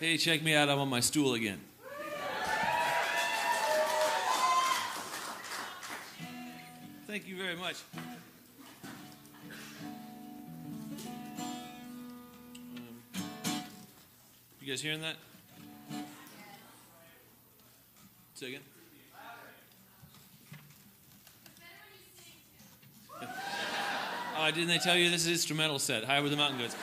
Hey, check me out, I'm on my stool again. Thank you very much. You guys hearing that? Say again? Didn't they tell you this is an instrumental set? High Over the Mountain Goats.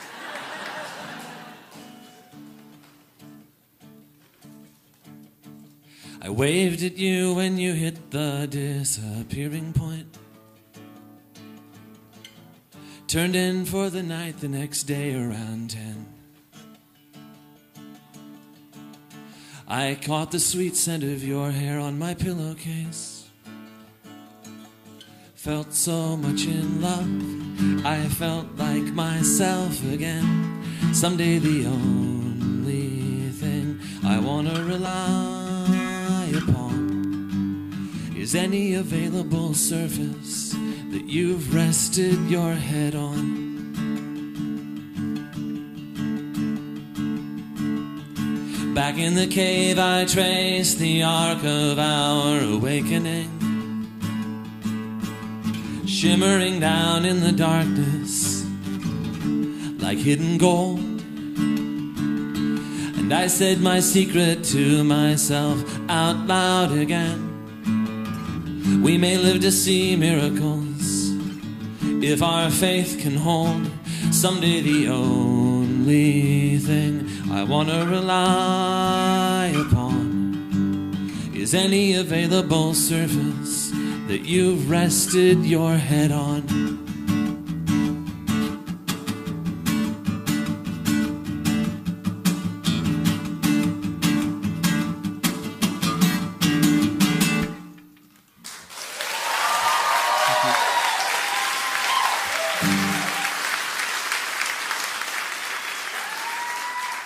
I waved at you when you hit the disappearing point. Turned in for the night the next day around 10. I caught the sweet scent of your hair on my pillowcase. Felt so much in love, I felt like myself again. Someday the only thing I wanna rely upon is any available surface that you've rested your head on. Back in the cave I traced the arc of our awakening, shimmering down in the darkness like hidden gold. And I said my secret to myself out loud again. We may live to see miracles if our faith can hold. Someday the only thing I want to rely upon is any available surface that you've rested your head on.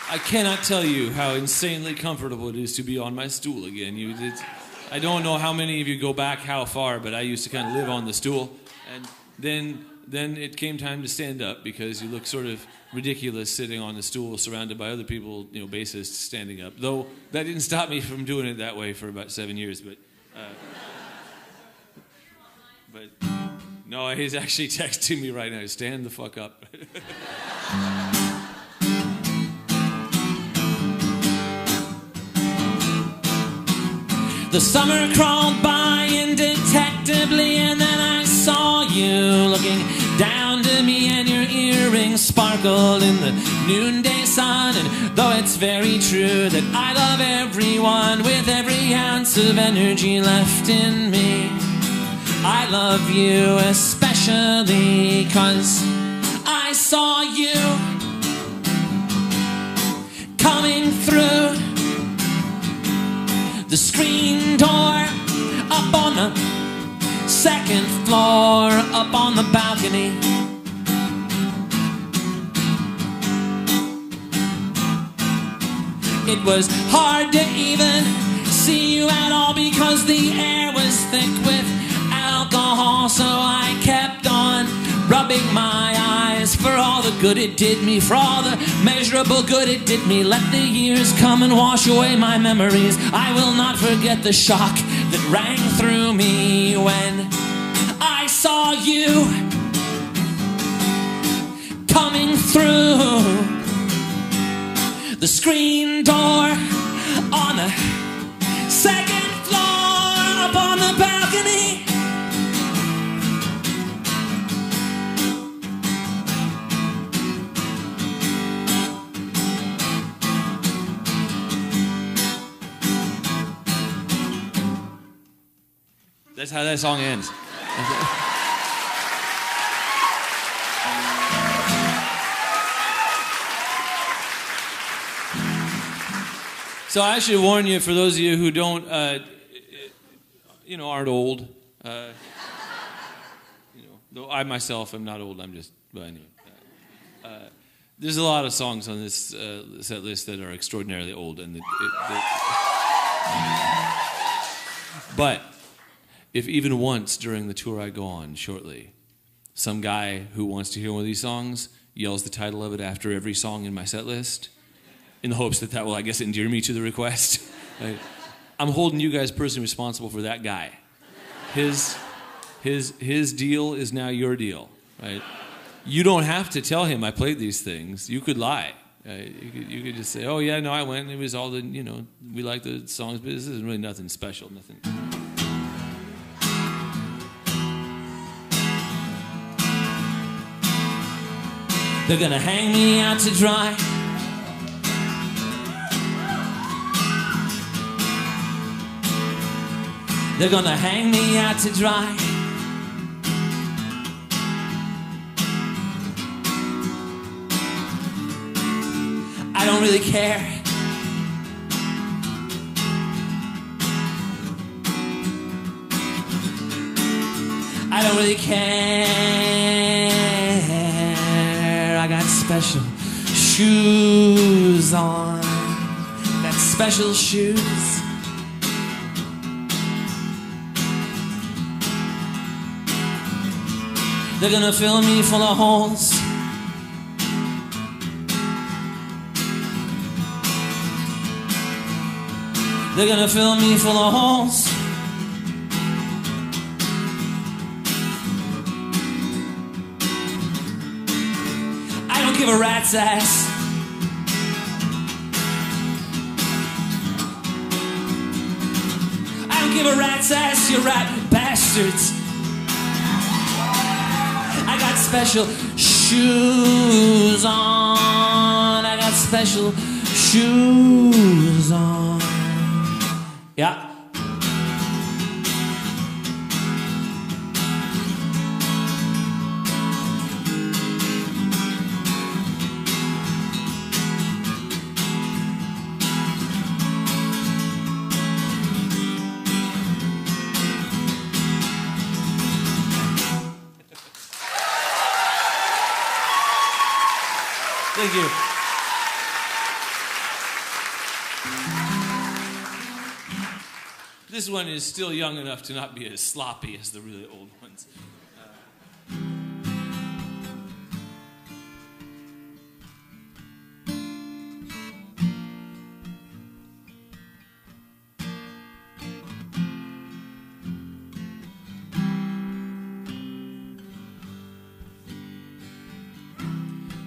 I cannot tell you how insanely comfortable it is to be on my stool again. I don't know how many of you go back how far, but I used to kind of live on the stool. And then it came time to stand up because you look sort of ridiculous sitting on the stool surrounded by other people, bassists standing up. Though that didn't stop me from doing it that way for about 7 years. But no, he's actually texting me right now. Stand the fuck up. The summer crawled by indetectably, and then I saw you looking down to me, and your earrings sparkled in the noonday sun. And though it's very true that I love everyone with every ounce of energy left in me, I love you especially 'cause I saw you coming through the screen door up on the second floor, up on the balcony. It was hard to even see you at all because the air was thick with alcohol, so I kept on rubbing my eyes for all the good it did me, for all the measurable good it did me. Let the years come and wash away my memories. I will not forget the shock that rang through me when I saw you coming through the screen door on the second floor, up on the balcony. That's how that song ends. So I should warn you, for those of you who don't, aren't old. Though I myself am not old. I'm just, but anyway. There's a lot of songs on this set list that are extraordinarily old, and but if even once during the tour I go on shortly, some guy who wants to hear one of these songs yells the title of it after every song in my set list, in the hopes that that will, I guess, endear me to the request. Right? I'm holding you guys personally responsible for that guy. His deal is now your deal, right? You don't have to tell him I played these things. You could lie. You could just say, oh yeah, no, I went. It was all the, you know, we like the songs, but this isn't really nothing special, nothing. They're gonna hang me out to dry. They're gonna hang me out to dry. I don't really care. I don't really care. I got special shoes on. Got special shoes. They're gonna fill me full of holes. They're gonna fill me full of holes. I don't give a rat's ass. I don't give a rat's ass, you rat bastards. I got special shoes on. I got special shoes on. Yeah. Thank you. This one is still young enough to not be as sloppy as the really old ones.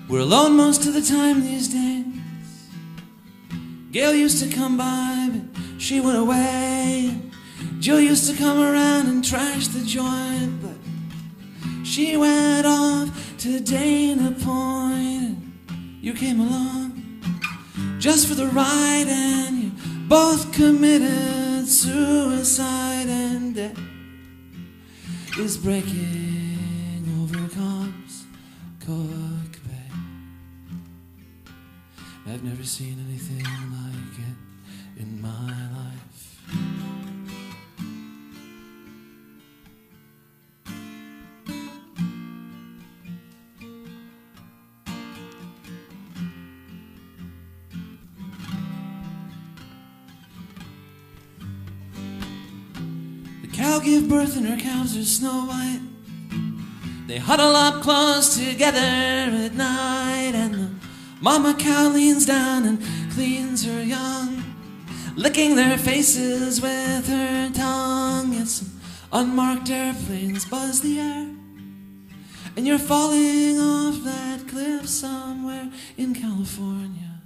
We're alone most of the time these days. Gail used to come by, but she went away. Jill used to come around and trash the joint, but she went off to Dana Point. And you came along just for the ride, and you both committed suicide, and death is breaking over Cobb's Cook Bay. I've never seen anything like it in my life. The cow gave birth and her calves are snow white. They huddle up close together at night, and the mama cow leans down and cleans her young, licking their faces with her tongue. Yet some unmarked airplanes buzz the air, and you're falling off that cliff somewhere in California,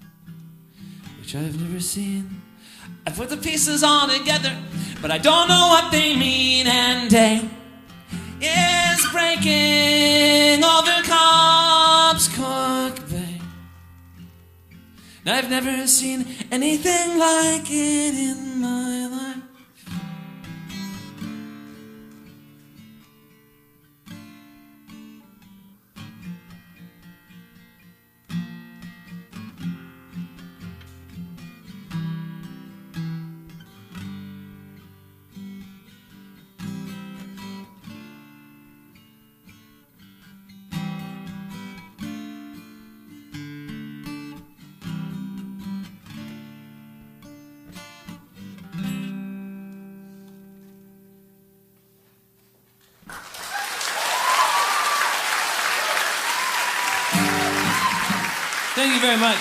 which I've never seen. I put the pieces all together, but I don't know what they mean, and day is breaking over Cobb's Cook Bay. And I've never seen anything like it in my life. Thank you very much.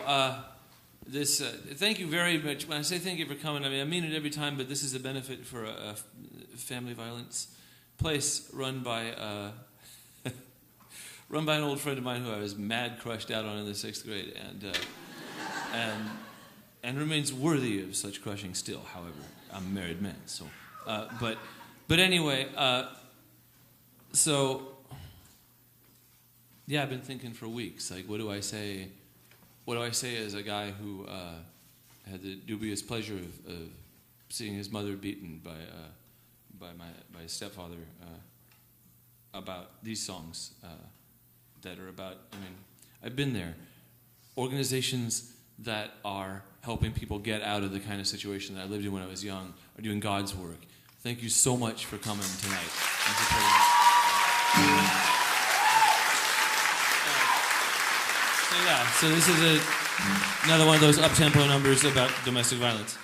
Thank you very much. When I say thank you for coming, I mean it every time, but this is a benefit for a family violence place run by an old friend of mine who I was mad crushed out on in the 6th grade, and remains worthy of such crushing still. However, I'm a married man, so but anyway, so yeah, I've been thinking for weeks, like, what do I say? What do I say as a guy who had the dubious pleasure of seeing his mother beaten by his stepfather about these songs that are about, I mean, I've been there. Organizations that are helping people get out of the kind of situation that I lived in when I was young are doing God's work. Thank you so much for coming tonight. And so this is another one of those up-tempo numbers about domestic violence.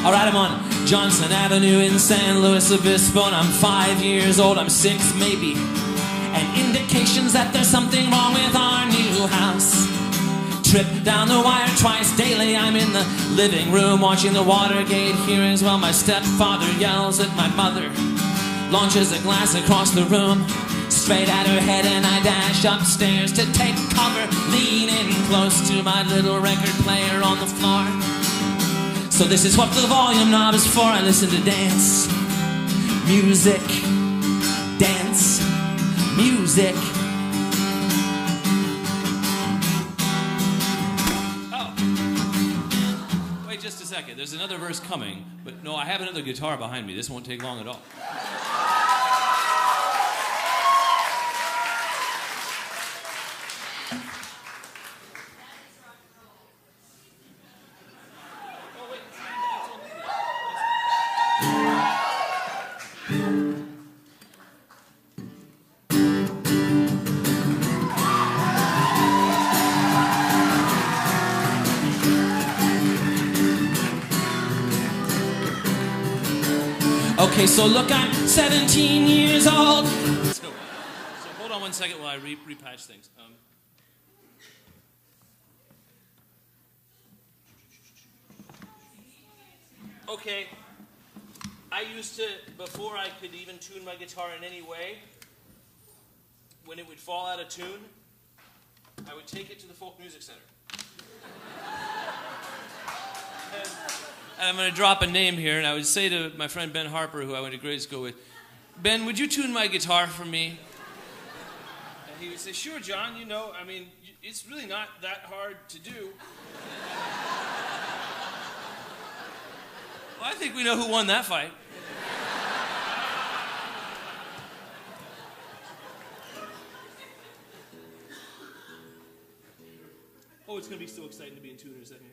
All right, I'm on Johnson Avenue in San Luis Obispo, and I'm 5 years old, I'm 6 maybe, and indications that there's something wrong with our new house. Trip down the wire twice daily, I'm in the living room watching the Watergate hearings while my stepfather yells at my mother, launches a glass across the room, straight at her head, and I dash upstairs to take cover, lean in close to my little record player on the floor. So this is what the volume knob is for. I listen to dance music, dance music. Oh, wait just a second. There's another verse coming, but no, I have another guitar behind me. This won't take long at all. Okay, so look, I'm 17 years old. So hold on one second while I repatch things. Okay, I used to, before I could even tune my guitar in any way, when it would fall out of tune, I would take it to the Folk Music Center. And I'm going to drop a name here, and I would say to my friend Ben Harper, who I went to grade school with, Ben, would you tune my guitar for me? And he would say, sure, John, you know, I mean, it's really not that hard to do. Well, I think we know who won that fight. Oh, it's going to be so exciting to be in tune in a second.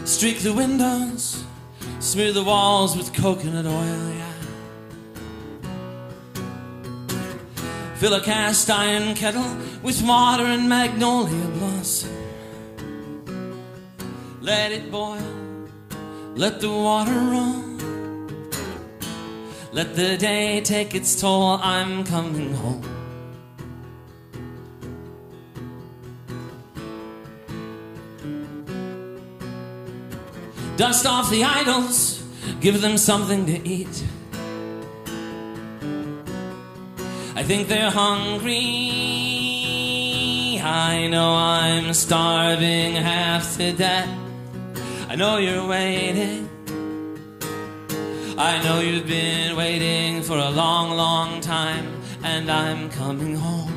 Streak the windows, smear the walls with coconut oil, yeah. Fill a cast iron kettle with water and magnolia blossom. Let it boil, let the water run. Let the day take its toll, I'm coming home. Dust off the idols, give them something to eat. I think they're hungry. I know I'm starving half to death. I know you're waiting. I know you've been waiting for a long, long time, and I'm coming home.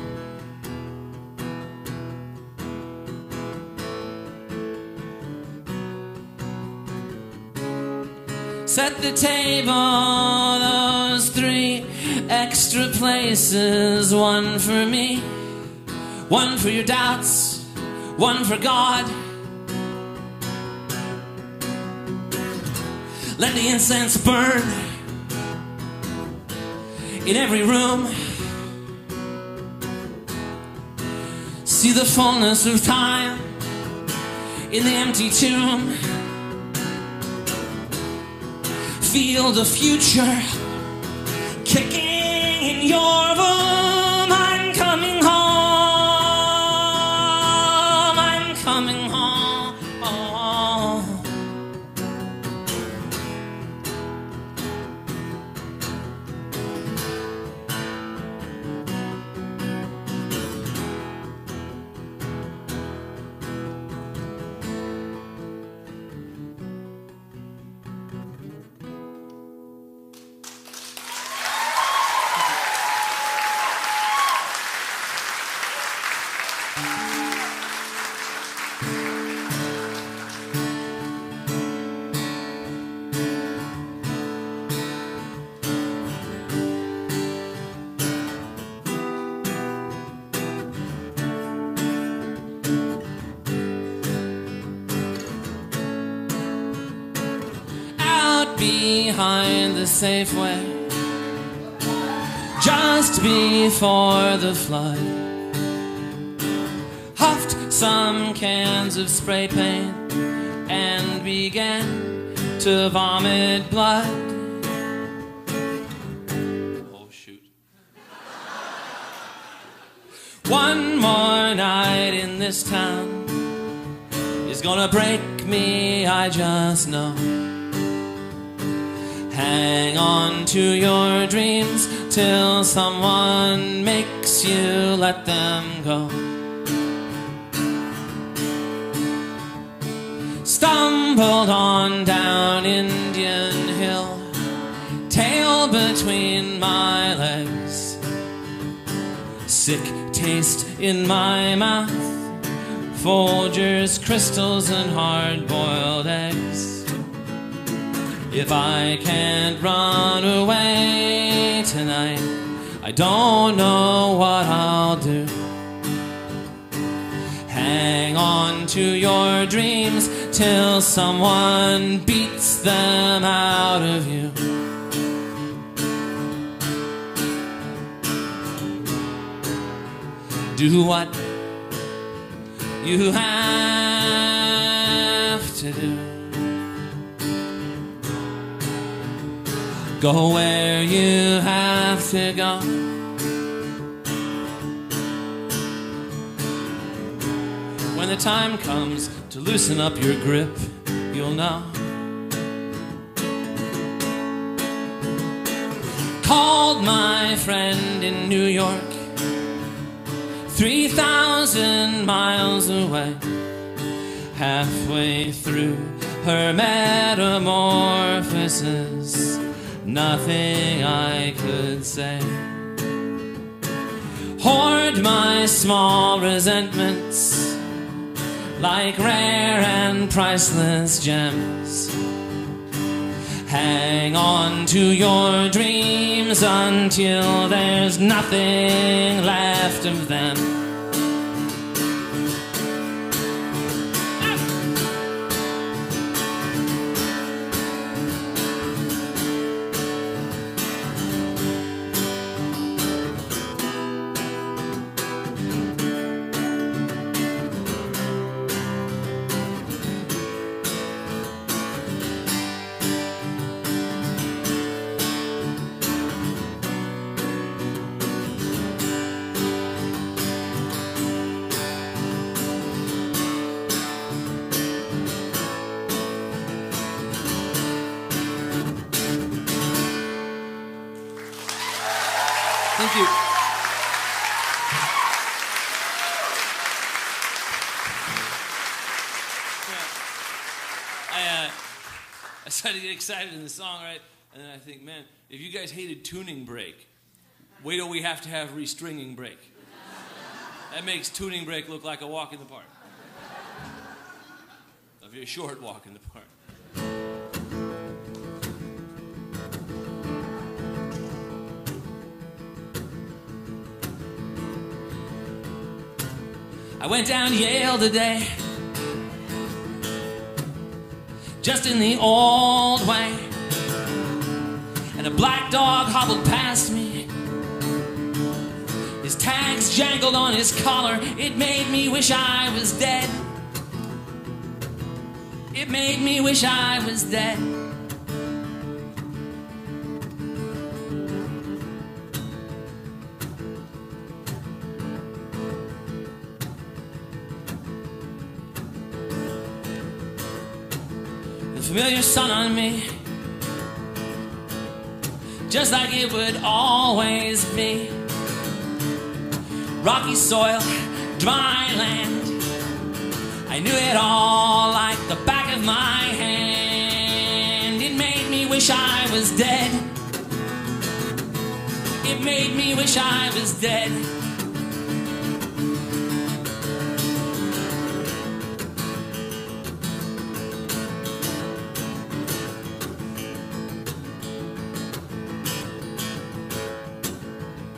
Set the table, those 3 extra places, 1 for me, 1 for your doubts, 1 for God. Let the incense burn in every room. See the fullness of time in the empty tomb. Feel the future kicking in your room. I'm coming home. I'm coming home. Behind the Safeway, just before the flood, huffed some cans of spray paint and began to vomit blood. Oh shoot. One more night in this town is gonna break me, I just know. Hang on to your dreams till someone makes you let them go. Stumbled on down Indian Hill, tail between my legs, sick taste in my mouth, Folgers, crystals and hard-boiled eggs. If I can't run away tonight, I don't know what I'll do. Hang on to your dreams till someone beats them out of you. Do what you have to do. Go where you have to go. When the time comes to loosen up your grip, you'll know. Called my friend in New York, 3,000 miles away. Halfway through her metamorphosis, nothing I could say. Hoard my small resentments like rare and priceless gems. Hang on to your dreams until there's nothing left of them. Thank you. I started to get excited in the song, right? And then I think, man, if you guys hated tuning break, wait till we have to have restringing break. That makes tuning break look like a walk in the park. A very short walk in the park. I went down Yale today, just in the old way, and a black dog hobbled past me. His tags jangled on his collar. It made me wish I was dead. It made me wish I was dead. The familiar sun on me, just like it would always be. Rocky soil, dry land, I knew it all like the back of my hand. It made me wish I was dead. It made me wish I was dead.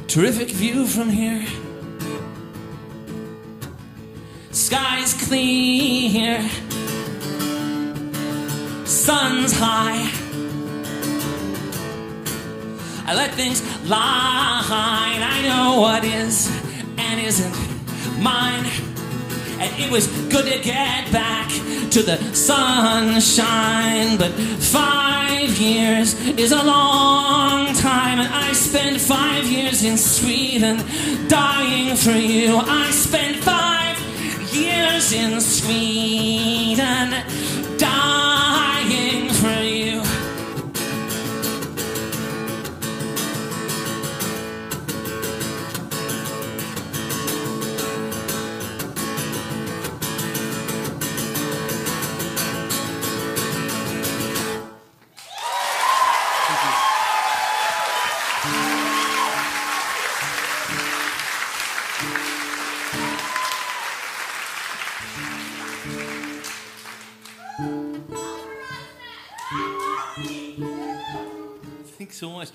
Terrific view from here. Sky's clear. Sun's high. I let things lie. I know what is and isn't mine. And it was good to get back to the sunshine. But 5 years is a long time, and I spent 5 years in Sweden dying for you. I spent 5 years in Sweden dying for you. Thanks so much.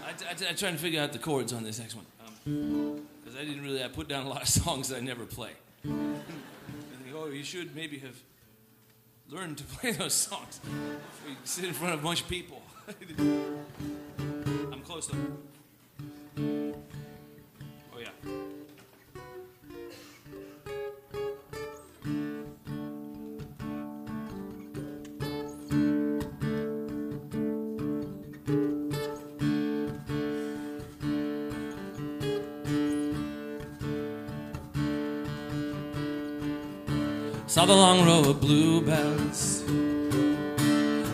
I trying to figure out the chords on this next one. Because I put down a lot of songs that I never play. I think, oh, you should maybe have learned to play those songs before you sit in front of a bunch of people. I'm close though. Oh yeah. Saw the long row of bluebells,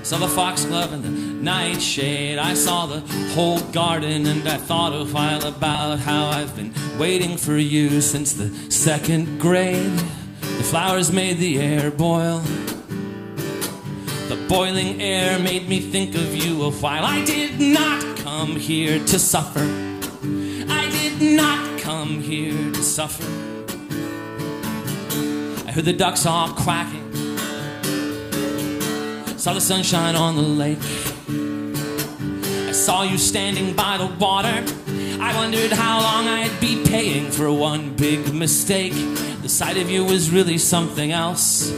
saw the foxglove and the nightshade. I saw the whole garden and I thought a while about how I've been waiting for you since the 2nd grade. The flowers made the air boil. The boiling air made me think of you a while. I did not come here to suffer. I did not come here to suffer. I heard the ducks all quacking, saw the sunshine on the lake. I saw you standing by the water. I wondered how long I'd be paying for one big mistake. The sight of you was really something else,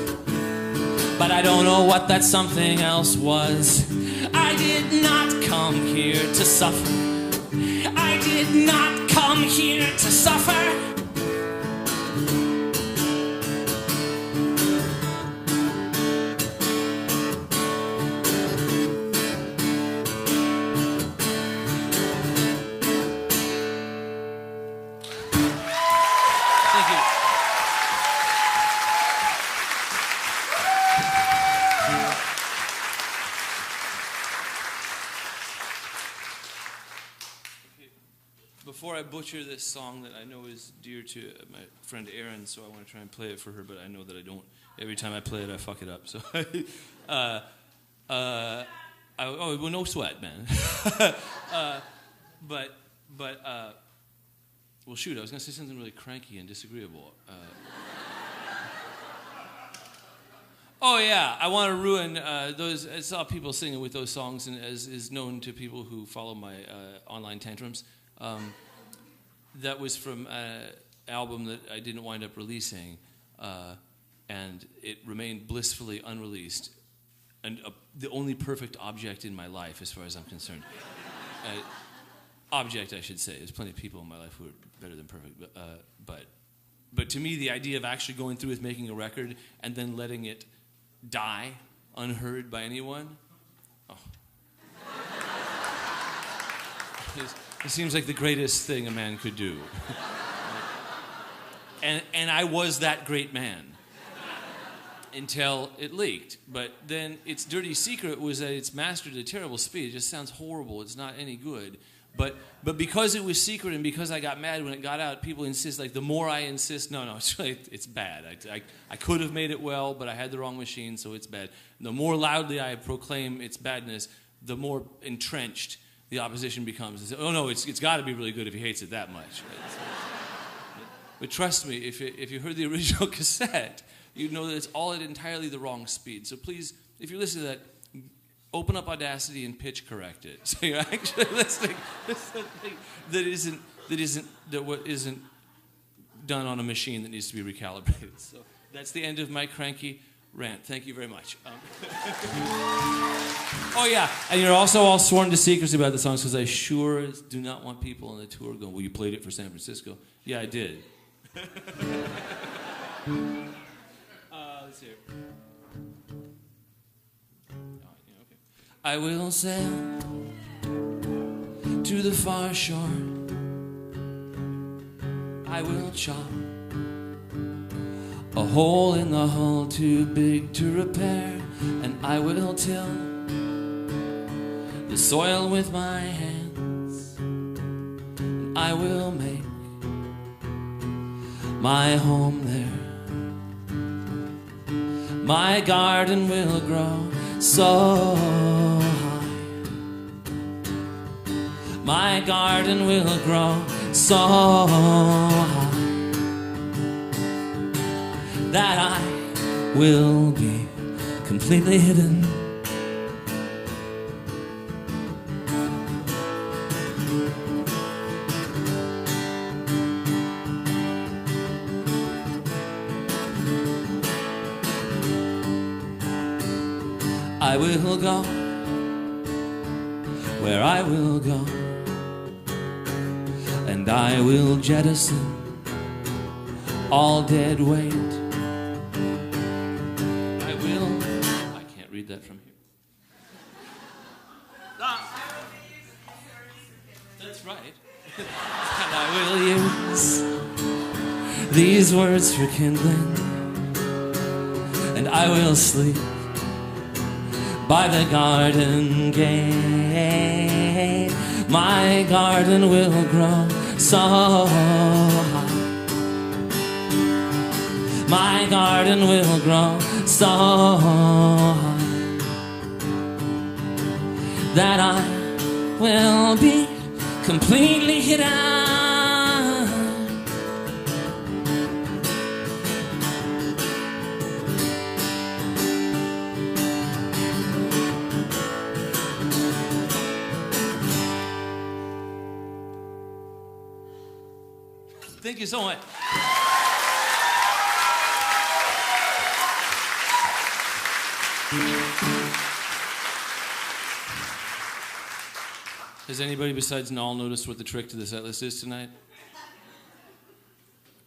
but I don't know what that something else was. I did not come here to suffer. I did not come here to suffer. Before I butcher this song that I know is dear to my friend Erin, so I want to try and play it for her, but I know that I don't. Every time I play it, I fuck it up. So, well, no sweat, man. Well, shoot, I was going to say something really cranky and disagreeable. Oh yeah, I want to ruin those. I saw people singing with those songs, and as is known to people who follow my online tantrums. That was from album that I didn't wind up releasing, and it remained blissfully unreleased, and the only perfect object in my life, as far as I'm concerned. Object, I should say. There's plenty of people in my life who are better than perfect, but to me, the idea of actually going through with making a record and then letting it die unheard by anyone, it seems like the greatest thing a man could do. And I was that great man until it leaked. But then its dirty secret was that it's mastered at a terrible speed. It just sounds horrible. It's not any good. But because it was secret and because I got mad when it got out, people insist, like, the more I insist, no, it's bad. I could have made it well, but I had the wrong machine, so it's bad. The more loudly I proclaim its badness, the more entrenched the opposition becomes. They say, oh no, it's got to be really good if he hates it that much. But trust me, if you heard the original cassette, you'd know that it's all at entirely the wrong speed. So please, if you're listening to that, open up Audacity and pitch correct it. So you're actually listening to something that isn't done on a machine that needs to be recalibrated. So that's the end of my cranky rant. Thank you very much. Oh yeah, and you're also all sworn to secrecy about the songs because I sure do not want people on the tour going, well, you played it for San Francisco. Yeah, I did. Let's hear. I will sail to the far shore. I will chop a hole in the hull too big to repair, and I will till the soil with my hands, and I will make my home there. My garden will grow so high. My garden will grow so high that I will be completely hidden. I will go where I will go, and I will jettison all dead weight. I can't read that from here. That's right. And I will use these words for kindling, and I will sleep by the garden gate. My garden will grow so high. My garden will grow so high that I will be completely hidden. Thank you so much. Has anybody besides Noel noticed what the trick to the set list is tonight?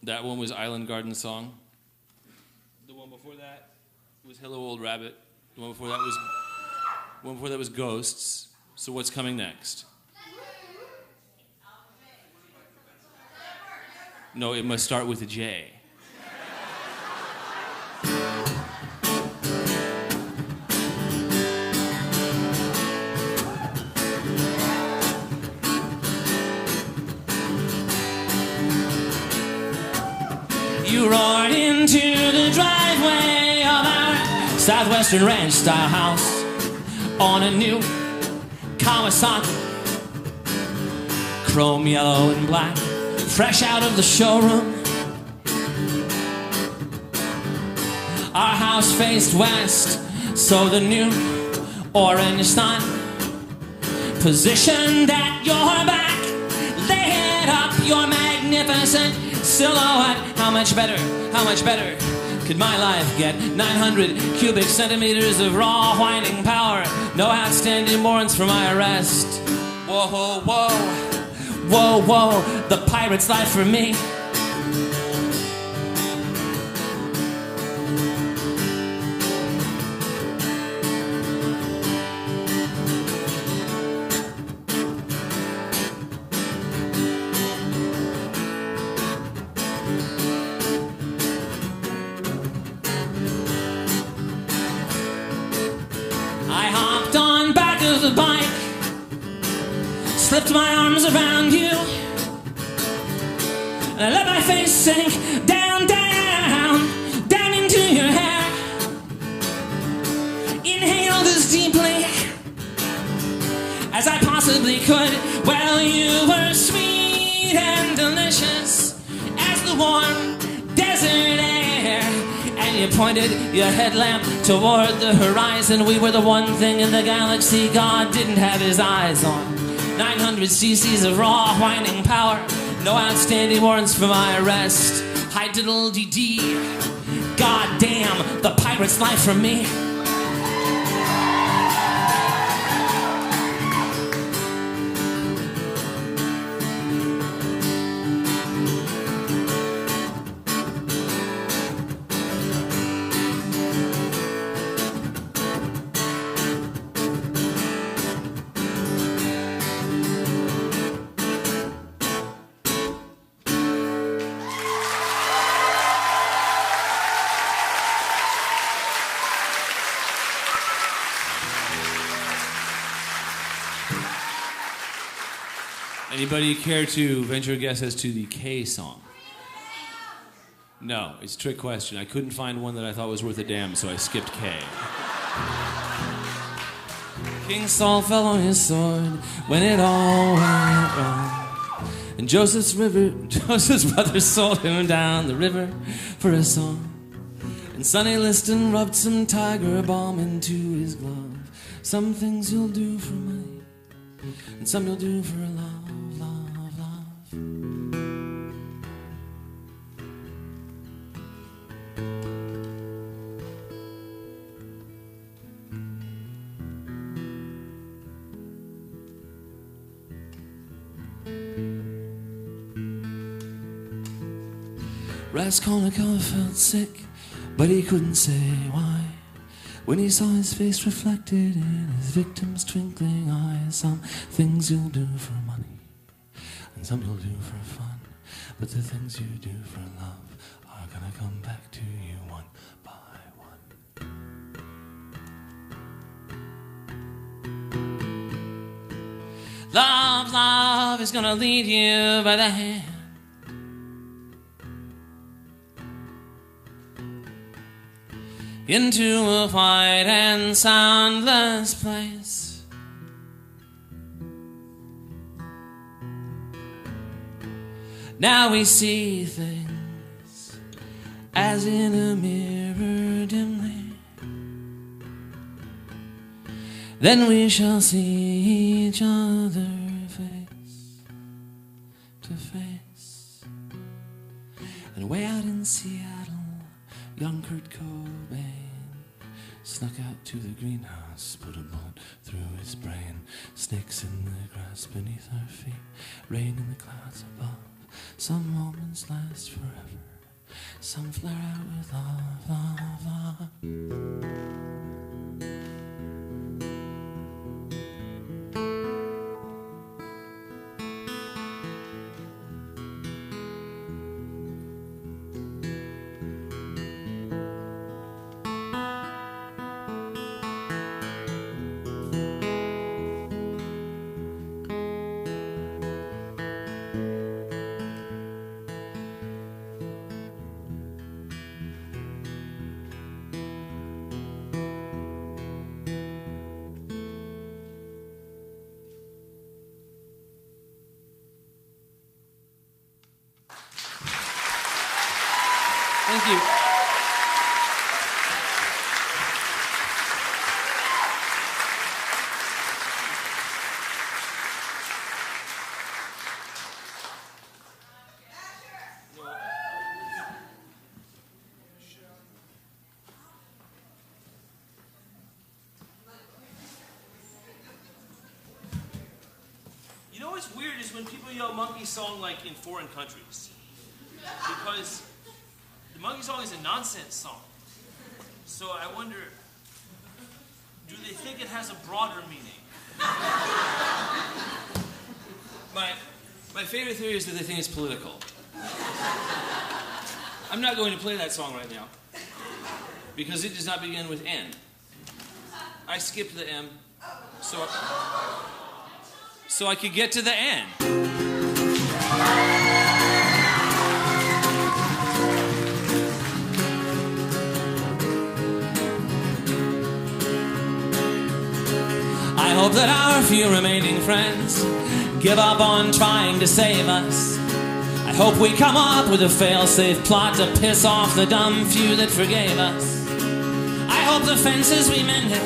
That one was Island Garden Song. The one before that was Hello Old Rabbit. The one before that was Ghosts. So what's coming next? No, it must start with a J. You roared into the driveway of our southwestern ranch-style house on a new Kawasaki, chrome yellow and black, fresh out of the showroom. Our house faced west, so the new orange sun positioned at your back lit up your magnificent silhouette. How much better could my life get? 900 cubic centimeters of raw whining power. No outstanding warrants for my arrest. Whoa, whoa, whoa, whoa, the pirate's life for me. The bike, slipped my arms around you, and I let my face sink down, down, down into your hair. Inhaled as deeply as I possibly could. Well, you were sweet and delicious as the warm desert air. And you pointed your headlamp toward the horizon. We were the one thing in the galaxy God didn't have his eyes on. 900 cc's of raw whining power. No outstanding warrants for my arrest. Hi diddle dee dee. God damn, the pirate's life for me. Anybody care to venture a guess as to the K song? No, it's a trick question. I couldn't find one that I thought was worth a damn, so I skipped K. King Saul fell on his sword when it all went wrong. And Joseph's brothers sold him down the river for a song. And Sonny Liston rubbed some tiger balm into his glove. Some things you'll do for money, and some you'll do for love. Raskolnikov felt sick, but he couldn't say why. When he saw his face reflected in his victim's twinkling eyes. Some things you'll do for money, and some you'll do for fun. But the things you do for love are gonna come back to you one by one. Love, love is gonna lead you by the hand. Into a white and soundless place. Now we see things as in a mirror dimly. Then we shall see each other face to face. And way out in Seattle, young Kurt Cobain snuck out to the greenhouse, put a bullet through his brain. Snakes in the grass beneath our feet, rain in the clouds above. Some moments last forever, some flare out with love, love, love. Thank you. what's weird is when people yell monkey song like in foreign countries. Because the monkey song is a nonsense song. So I wonder, do they think it has a broader meaning? My favorite theory is that they think it's political. I'm not going to play that song right now because it does not begin with N. I skipped the M so I could get to the N. I hope that our few remaining friends give up on trying to save us. I hope we come up with a fail-safe plot to piss off the dumb few that forgave us. I hope the fences we mended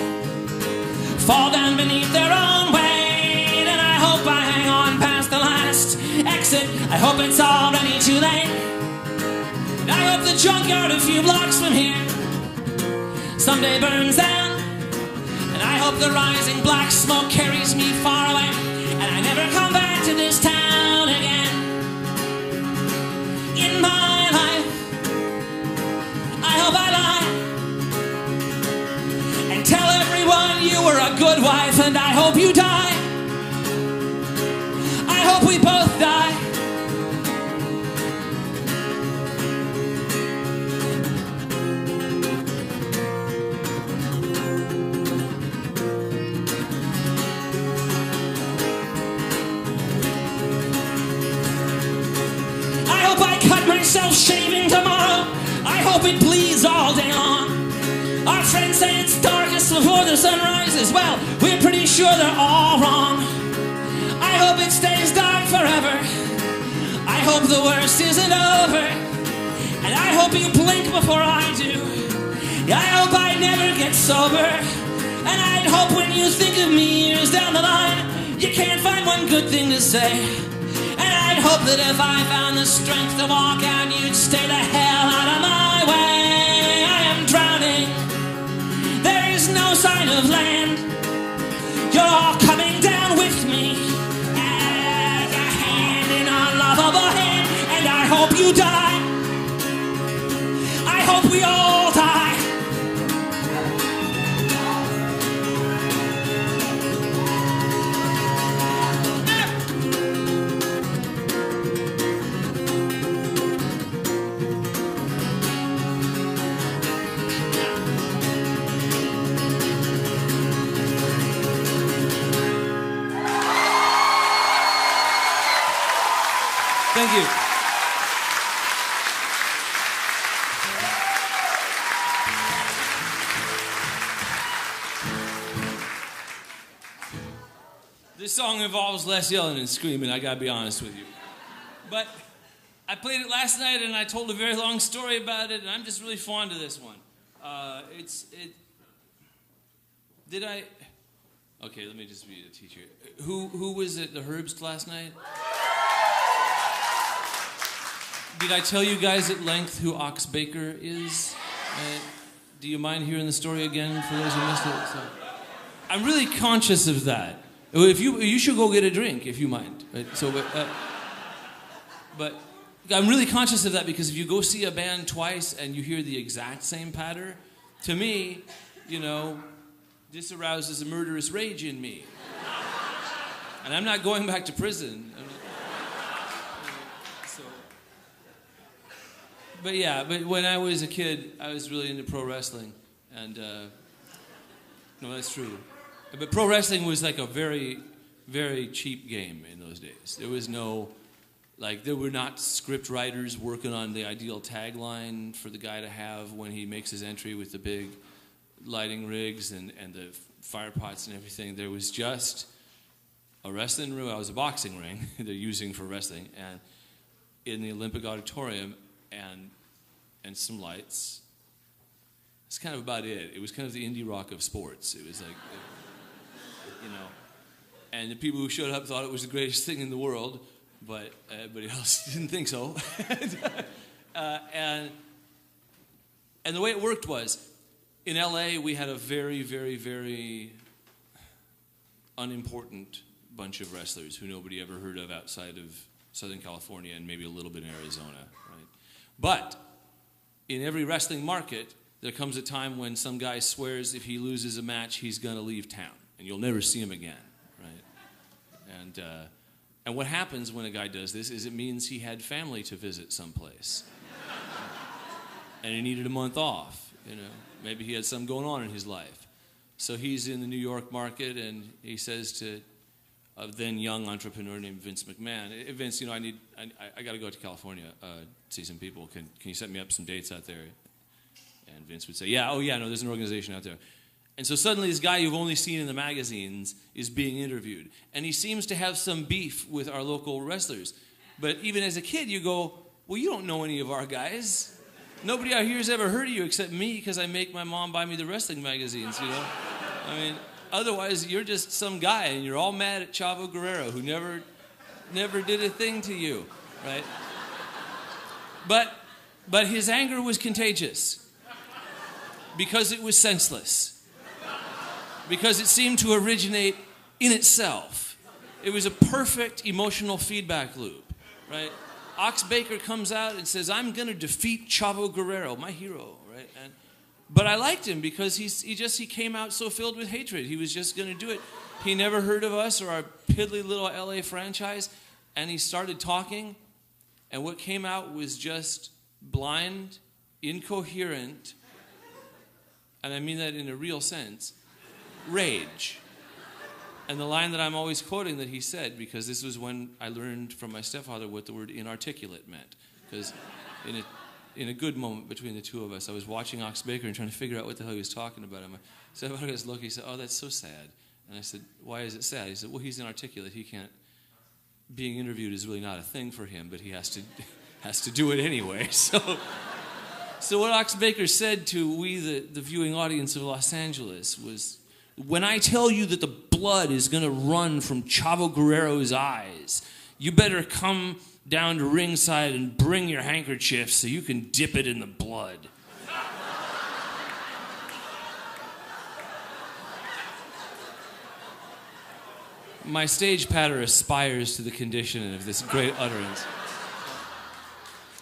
fall down beneath their own weight, and I hope I hang on past the last exit. I hope it's already too late. And I hope the junkyard a few blocks from here someday burns down, and I hope the rising black smoke carries me far away, and I never come back to this town again. In my life, I hope I lie and tell everyone you were a good wife, and I hope you die. I hope we both die. Myself shaving tomorrow. I hope it bleeds all day long. Our friends say it's darkest before the sun rises. Well, we're pretty sure they're all wrong. I hope it stays dark forever. I hope the worst isn't over. And I hope you blink before I do. I hope I never get sober. And I'd hope when you think of me years down the line, you can't find one good thing to say. And I'd hope that if I found the strength to walk out, you'd stay the hell out of my way. I am drowning. There is no sign of land. You're all coming down with me. As a hand in a lovable hand. And I hope you die. I hope we all die. Thank you. This song involves less yelling and screaming, I gotta be honest with you. But I played it last night and I told a very long story about it, and I'm just really fond of this one. Okay, let me just be a teacher. Who was at the Herbst last night? Did I tell you guys at length who Ox Baker is? Do you mind hearing the story again for those who missed it? So, I'm really conscious of that. If you should go get a drink if you mind. Right? So, but I'm really conscious of that because if you go see a band twice and you hear the exact same patter, to me, this arouses a murderous rage in me, and I'm not going back to prison. But when I was a kid, I was really into pro wrestling, and no, that's true. But pro wrestling was like a very, very cheap game in those days. There was no, there were not script writers working on the ideal tagline for the guy to have when he makes his entry with the big lighting rigs and the fire pots and everything. There was just a wrestling ring. It was a boxing ring they're using for wrestling, and in the Olympic Auditorium, and some lights. It's kind of about it. It was kind of the indie rock of sports. It was like, and the people who showed up thought it was the greatest thing in the world, but everybody else didn't think so. And the way it worked was, in LA, we had a very, very, very unimportant bunch of wrestlers who nobody ever heard of outside of Southern California and maybe a little bit in Arizona, right? But in every wrestling market, there comes a time when some guy swears if he loses a match, he's going to leave town, and you'll never see him again, right? And what happens when a guy does this is it means he had family to visit someplace, and he needed a month off. Maybe he had something going on in his life, so he's in the New York market, and he says to a then young entrepreneur named Vince McMahon, "Hey, Vince, I got to go to California, see some people. Can you set me up some dates out there?" And Vince would say, "Yeah, no, there's an organization out there." And so suddenly this guy you've only seen in the magazines is being interviewed, and he seems to have some beef with our local wrestlers. But even as a kid, you go, "Well, you don't know any of our guys. Nobody out here has ever heard of you except me because I make my mom buy me the wrestling magazines, I mean, otherwise, you're just some guy, and you're all mad at Chavo Guerrero, who never did a thing to you, right?" But his anger was contagious because it was senseless, because it seemed to originate in itself. It was a perfect emotional feedback loop, right? Ox Baker comes out and says, "I'm going to defeat Chavo Guerrero, my hero," right? But I liked him because he came out so filled with hatred. He was just going to do it. He never heard of us or our piddly little LA franchise, and he started talking, and what came out was just blind, incoherent, and I mean that in a real sense, rage. And the line that I'm always quoting that he said, because this was when I learned from my stepfather what the word inarticulate meant, because in a good moment between the two of us, I was watching Ox Baker and trying to figure out what the hell he was talking about. And my stepfather was looking, he said, "Oh, that's so sad." And I said, "Why is it sad?" He said, "Well, he's inarticulate. He can't, being interviewed is really not a thing for him, but he has to do it anyway." So what Ox Baker said to the viewing audience of Los Angeles was, "When I tell you that the blood is going to run from Chavo Guerrero's eyes, you better come down to ringside and bring your handkerchief so you can dip it in the blood." My stage patter aspires to the condition of this great utterance.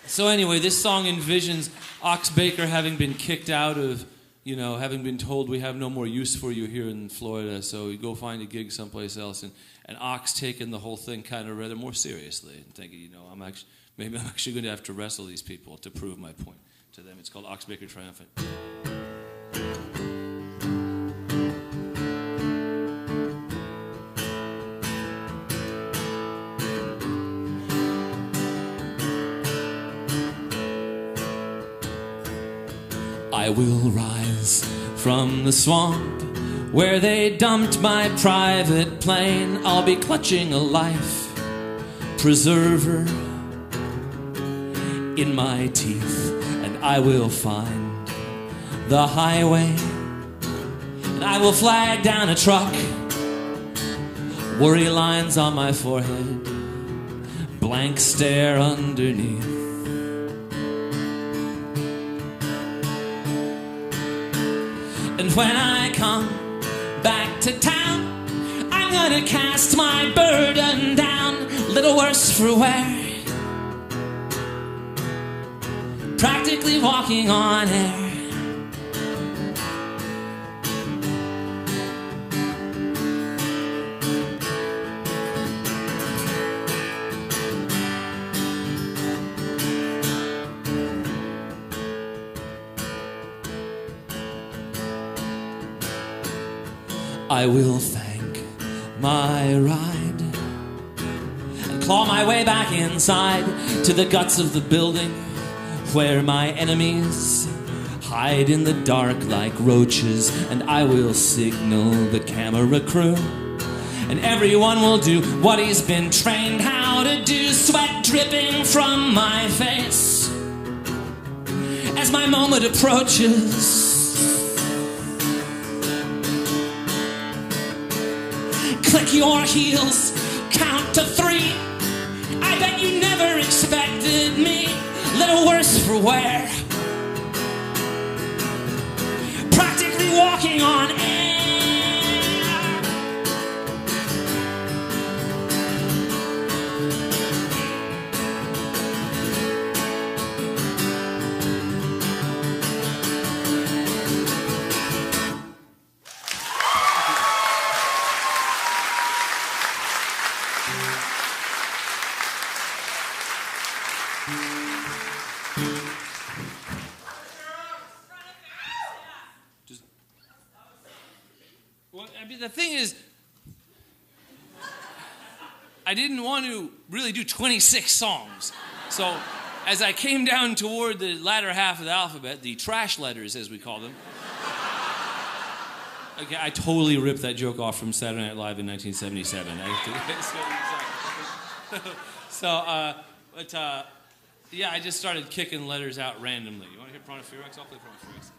So anyway, this song envisions Ox Baker having been kicked out of, having been told, "We have no more use for you here in Florida, so you go find a gig someplace else." And Ox taking the whole thing kind of rather more seriously and thinking, maybe I'm actually going to have to wrestle these people to prove my point to them. It's called Ox Baker Triumphant. I will rise from the swamp where they dumped my private plane. I'll be clutching a life preserver in my teeth, and I will find the highway, and I will flag down a truck, worry lines on my forehead, blank stare underneath. And when I come back to town, I'm gonna cast my burden down, little worse for wear, practically walking on air. I will thank my ride and claw my way back inside to the guts of the building where my enemies hide in the dark like roaches, and I will signal the camera crew, and everyone will do what he's been trained how to do, sweat dripping from my face as my moment approaches. Click your heels, count to 3. I bet you never expected me, little worse for wear, practically walking on air. Well, I mean, the thing is, I didn't want to really do 26 songs. So as I came down toward the latter half of the alphabet, the trash letters, as we call them, okay, I totally ripped that joke off from Saturday Night Live in 1977. Yeah, I just started kicking letters out randomly. You want to hear Pronopherex? I'll play Pronopherex.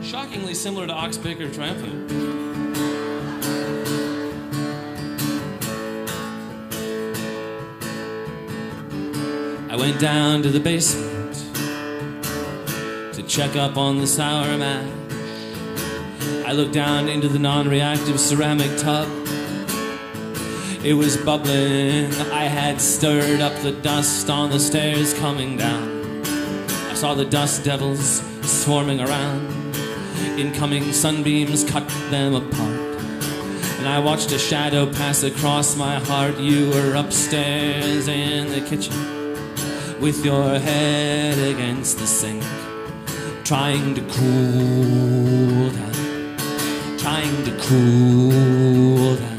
Shockingly similar to Oxbaker Triumphant. I went down to the basement to check up on the sour mash. I looked down into the non-reactive ceramic tub. It was bubbling. I had stirred up the dust on the stairs coming down. I saw the dust devils swarming around. Incoming sunbeams cut them apart. And I watched a shadow pass across my heart. You were upstairs in the kitchen with your head against the sink, trying to cool down, trying to cool down.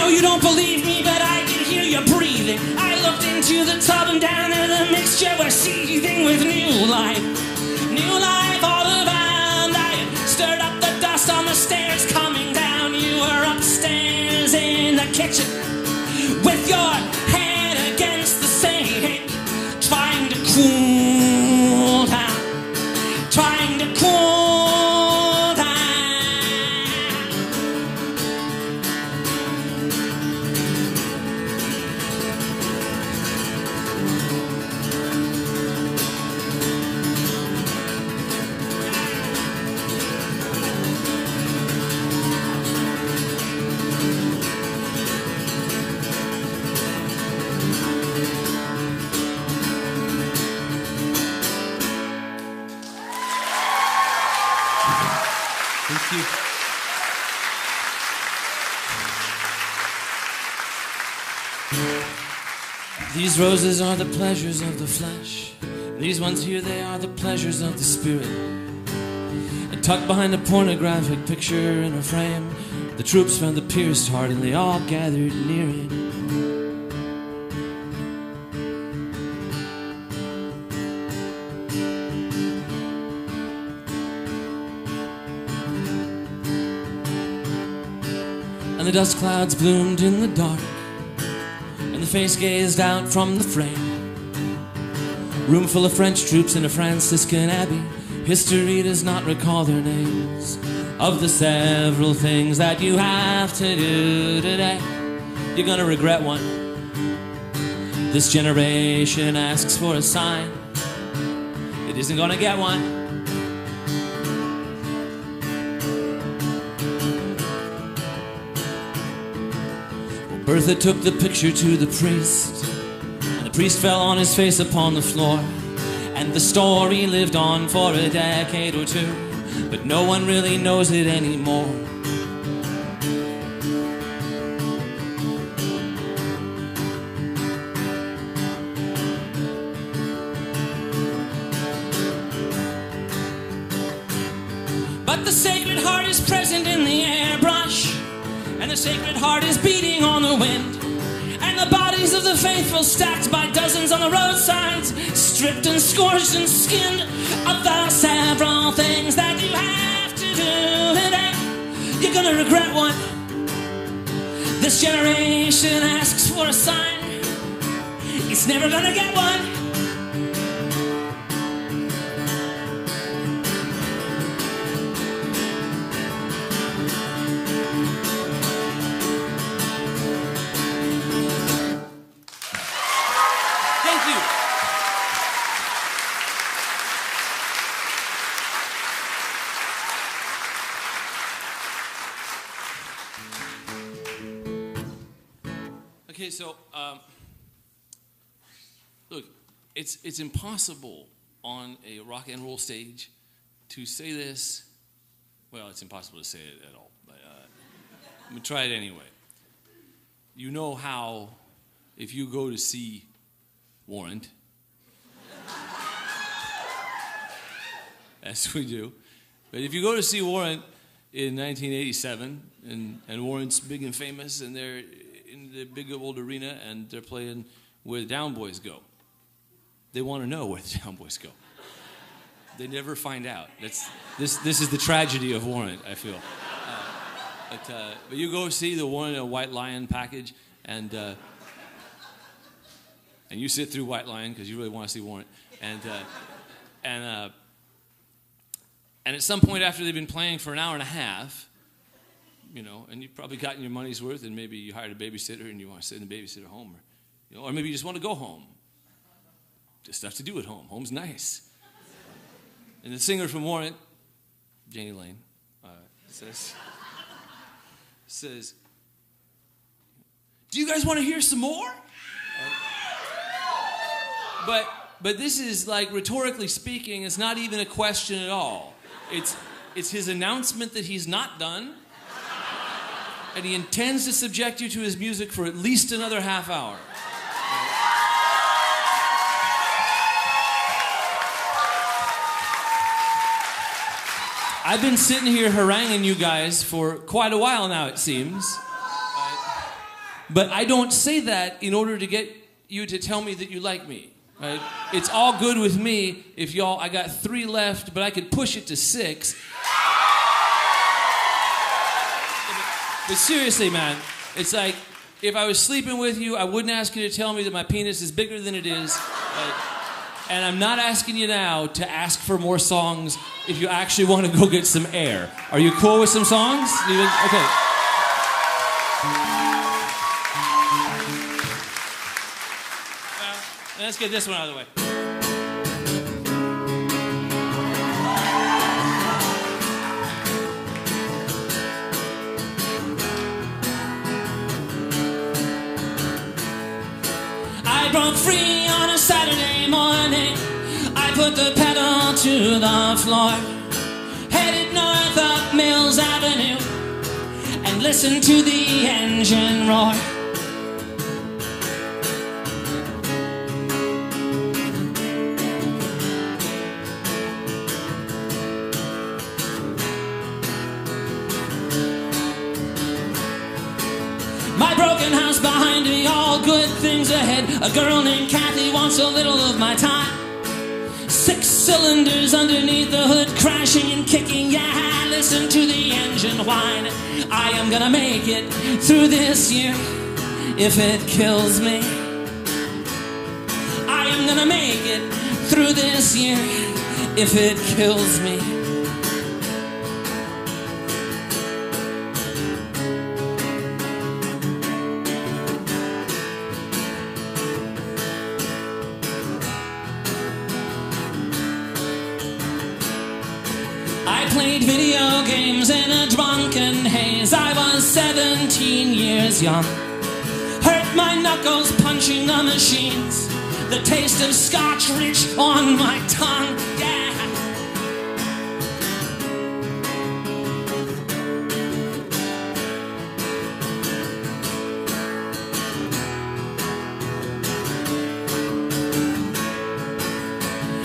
You don't believe me, but I can hear you breathing. I looked into the tub and down in the mixture was seething with new life all around. I stirred up the dust on the stairs coming down. You were upstairs in the kitchen with your head against the sink, trying to cool down, trying to cool. These roses are the pleasures of the flesh. These ones here, they are the pleasures of the spirit. And tucked behind a pornographic picture in a frame, the troops found the pierced heart and they all gathered near it. And the dust clouds bloomed in the dark, and the face gazed out from the frame. Room full of French troops in a Franciscan abbey. History does not recall their names. Of the several things that you have to do today, you're gonna regret one. This generation asks for a sign. It isn't gonna get one. Bertha took the picture to the priest, and the priest fell on his face upon the floor. And the story lived on for a decade or two, but no one really knows it anymore. But the Sacred Heart is present in the airbrush, and the Sacred Heart is beating on the wind, and the bodies of the faithful stacked by dozens on the roadsides, stripped and scorched and skinned of the several things that you have to do today. You're gonna regret one. This generation asks for a sign. It's never gonna get one. Thank you. Okay, so look, it's impossible on a rock and roll stage to say this. Well, it's impossible to say it at all, but I'm gonna try it anyway. You know how, if you go to see Warrant, as we do, but if you go to see Warrant in 1987, and Warrant's big and famous, and they're in the big old arena, and they're playing where the Down Boys go. They want to know where the Down Boys go. They never find out. This is the tragedy of Warrant, I feel. But you go see the Warrant White Lion package, and you sit through White Lion because you really want to see Warrant, and at some point after they've been playing for an hour and a half, you know, and you've probably gotten your money's worth, and maybe you hired a babysitter and you want to sit in the babysitter home, or, you know, or maybe you just want to go home. There's stuff to do at home. Home's nice. And the singer from Warrant, Janie Lane, says, "Do you guys want to hear some more?" But this is, like, rhetorically speaking, it's not even a question at all. It's his announcement that he's not done, and he intends to subject you to his music for at least another half hour. I've been sitting here haranguing you guys for quite a while now, it seems. But I don't say that in order to get you to tell me that you like me. Right? It's all good with me if y'all, I got 3 left, but I could push it to 6. But seriously, man, it's like, if I was sleeping with you, I wouldn't ask you to tell me that my penis is bigger than it is. And I'm not asking you now to ask for more songs if you actually want to go get some air. Are you cool with some songs? Okay. Well, let's get this one out of the way. I broke free on a Saturday morning. I put the pedal to the floor, headed north up Mills Avenue, and listened to the engine roar. My broken house behind me, all good things ahead. A girl named Kathy wants a little of my time. 6 cylinders underneath the hood, crashing and kicking. Yeah, listen to the engine whine. I am gonna make it through this year if it kills me. I am gonna make it through this year if it kills me. I played video games in a drunken haze. I was 17 years young. Hurt my knuckles punching the machines. The taste of scotch rich on my tongue. Yeah.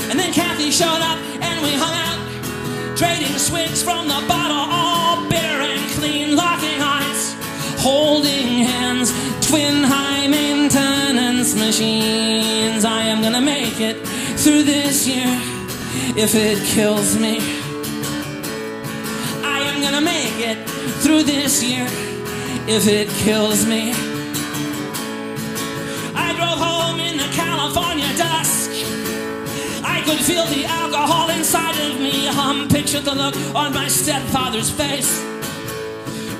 And then Kathy showed up and we hung out, trading swigs from the bottle, all bitter and clean, locking eyes, holding hands, twin high maintenance machines. I am gonna make it through this year if it kills me. I am gonna make it through this year if it kills me. I drove home in the California dusk. I could feel the alcohol inside of me hum. Pictured the look on my stepfather's face,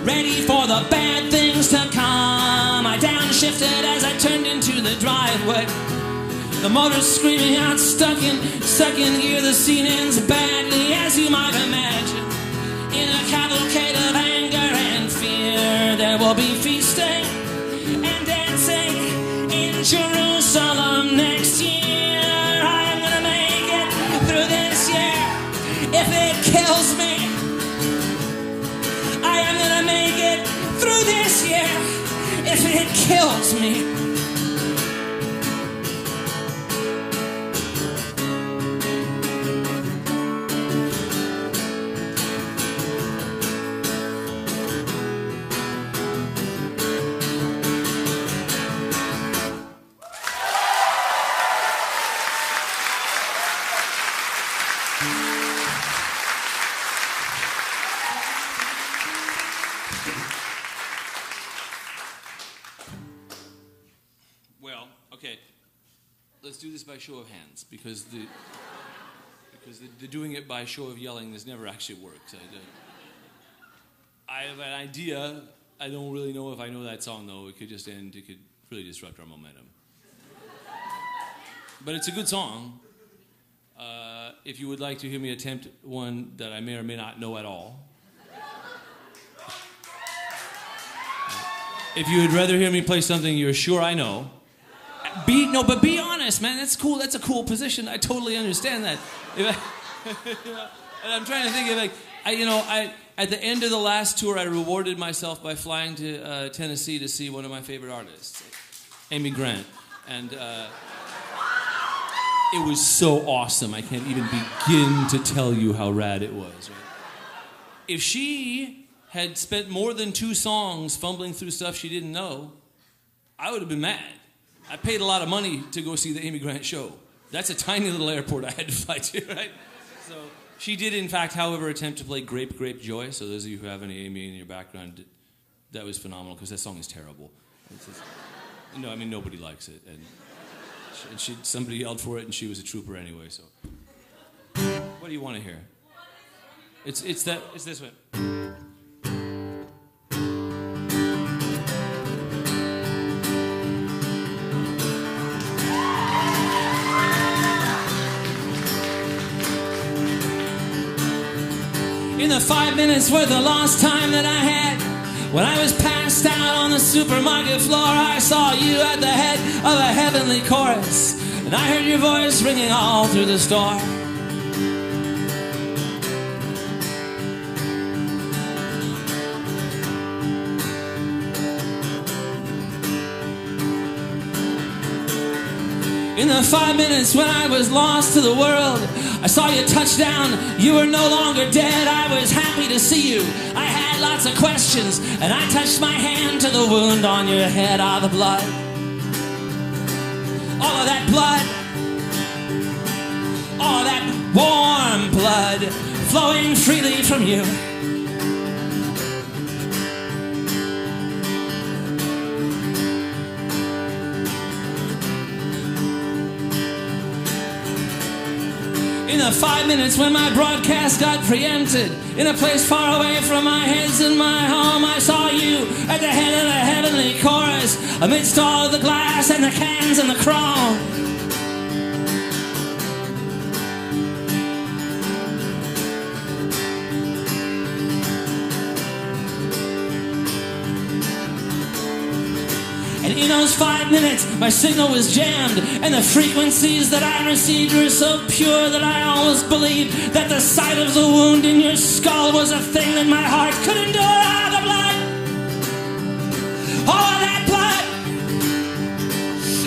ready for the bad things to come. I downshifted as I turned into the driveway. The motor's screaming out, stuck in second gear. The scene ends badly, as you might imagine. In a cavalcade of anger and fear, there will be feasting and dancing in Jerusalem next year. I'm gonna make it through this year if it kills me. I am gonna make it through this year if it kills me. Let's do this by show of hands, because the doing it by show of yelling has never actually worked. I have an idea. I don't really know if I know that song, though. It could just end. It could really disrupt our momentum. But it's a good song. If you would like to hear me attempt one that I may or may not know at all. If you would rather hear me play something you're sure I know. But be honest, man. That's cool. That's a cool position. I totally understand that. And I'm trying to think of at the end of the last tour, I rewarded myself by flying to Tennessee to see one of my favorite artists, Amy Grant, and it was so awesome. I can't even begin to tell you how rad it was. Right? If she had spent more than 2 songs fumbling through stuff she didn't know, I would have been mad. I paid a lot of money to go see the Amy Grant show. That's a tiny little airport I had to fly to, right? So she did, in fact, however, attempt to play Grape, Grape, Joy. So those of you who have any Amy in your background, that was phenomenal, because that song is terrible. No, I mean, nobody likes it. And somebody yelled for it, and she was a trooper anyway, so. What do you want to hear? It's this one. In the 5 minutes worth of lost time that I had, when I was passed out on the supermarket floor, I saw you at the head of a heavenly chorus, and I heard your voice ringing all through the store. In the 5 minutes when I was lost to the world, I saw you touch down. You were no longer dead. I was happy to see you. I had lots of questions, and I touched my hand to the wound on your head. Ah, the blood. All of that blood. All of that warm blood flowing freely from you. In the 5 minutes when my broadcast got preempted, in a place far away from my heads and my home, I saw you at the head of the heavenly chorus, amidst all the glass and the cans and the chrome. And in those 5 minutes, my signal was jammed, and the frequencies that I received were so pure that I almost believed that the sight of the wound in your skull was a thing that my heart could endure. Ah, the blood! All of that blood!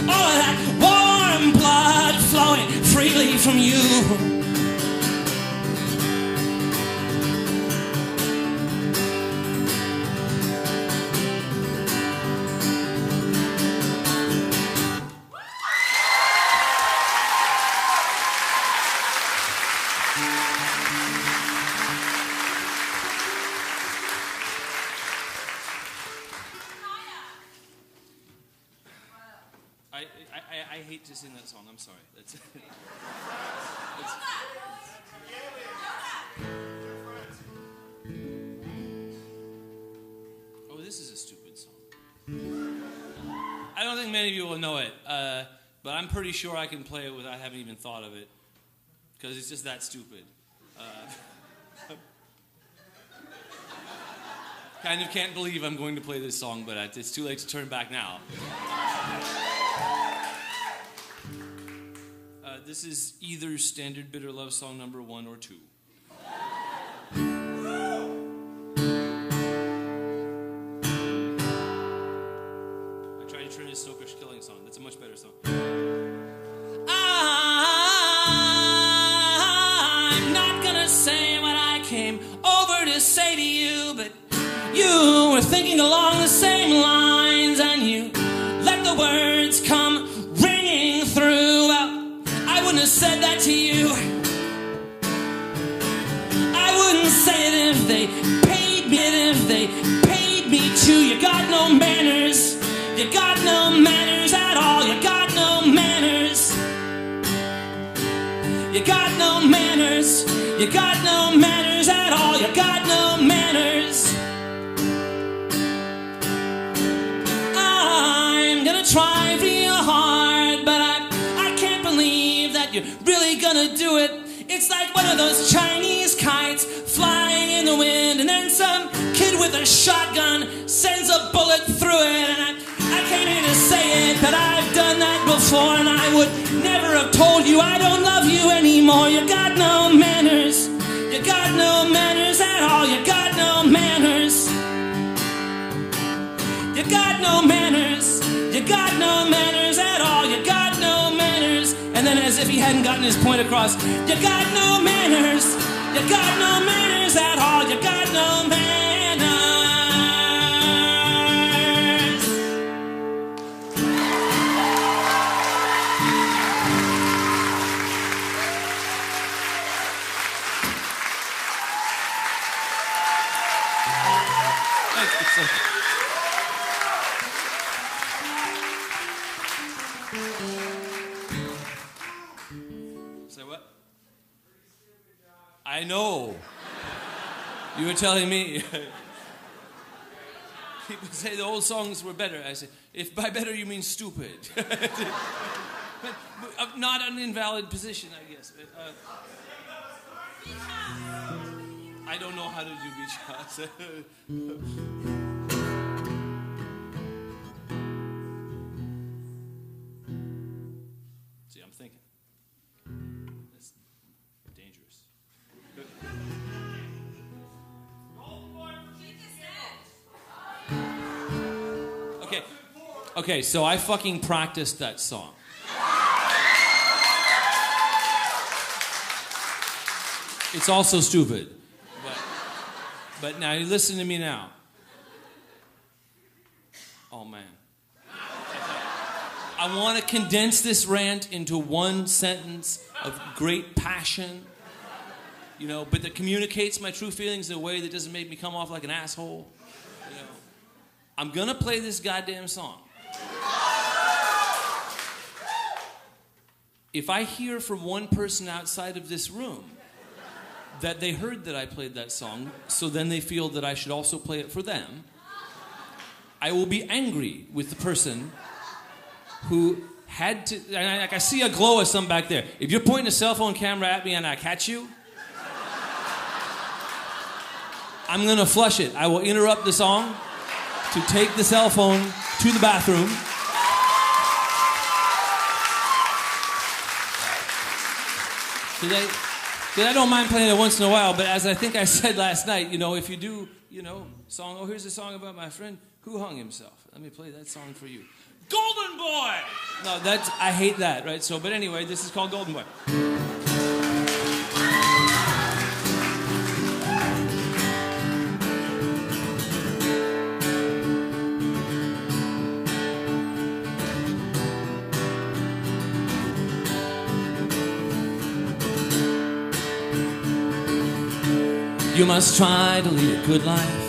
All of that warm blood flowing freely from you. I hate to sing that song. I'm sorry. That's Oh, this is a stupid song. I don't think many of you will know it. But I'm pretty sure I can play it without having even thought of it. Because it's just that stupid. Kind of can't believe I'm going to play this song, but it's too late to turn back now. This is either Standard Bitter Love Song number 1 or 2. I tried to turn it to Snoker's Killing Song. That's a much better song. I'm not gonna say what I came over to say to you, but you were thinking along the same lines, and you let the words come ringing through. Well, I wouldn't have said that to you. I wouldn't say it if they paid me to. You got no manners. You got no manners at all. You got no manners. You got no manners. You got no manners at all. You got no manners. I'm gonna try real hard, but I can't believe that you're really gonna do it. It's like one of those Chinese kites flying in the wind, and then some kid with a shotgun sends a bullet through it. And I came here to say it, but I've done that before, and I would never have told you I don't love you anymore. You got no manners. You got no manners at all. You got no manners. You got no manners. You got no manners at all. You got no manners. And then as if he hadn't gotten his point across, you got no manners. You got no manners at all. You got no manners. Say what? I know. You were telling me. People say the old songs were better. I say, if by better you mean stupid. but not an invalid position, I guess. But, I don't know how to do beach shots. See, I'm thinking. That's dangerous. Okay, so I fucking practiced that song. It's also stupid. But now, you listen to me now. Oh, man. I want to condense this rant into one sentence of great passion, you know, but that communicates my true feelings in a way that doesn't make me come off like an asshole. You know, I'm going to play this goddamn song. If I hear from one person outside of this room that they heard that I played that song, so then they feel that I should also play it for them, I will be angry with the person who had to... And I see a glow of some back there. If you're pointing a cell phone camera at me and I catch you, I'm going to flush it. I will interrupt the song to take the cell phone to the bathroom. Because I don't mind playing it once in a while, but as I think I said last night, you know, if you do, you know, song, oh, here's a song about my friend who hung himself. Let me play that song for you. Golden Boy! No, I hate that, right? So, but anyway, this is called Golden Boy. You must try to lead a good life.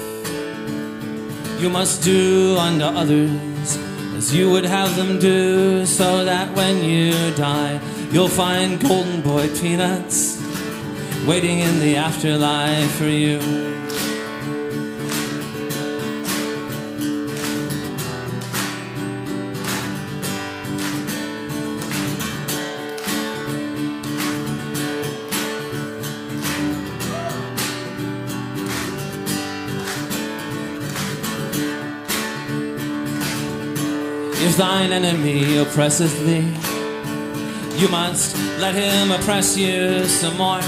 You must do unto others as you would have them do, so that when you die, you'll find golden boy peanuts waiting in the afterlife for you. if thine enemy oppresseth thee, you must let him oppress you some more,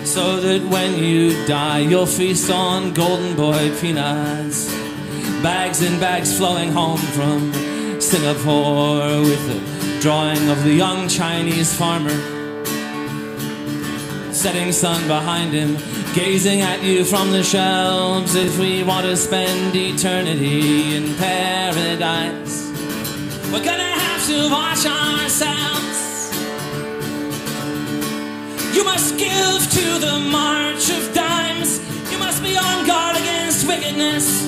so that when you die you'll feast on golden boy peanuts, bags and bags flowing home from Singapore, with the drawing of the young Chinese farmer, setting sun behind him, gazing at you from the shelves. If we want to spend eternity in paradise, we're gonna have to watch ourselves. You must give to the march of dimes. You must be on guard against wickedness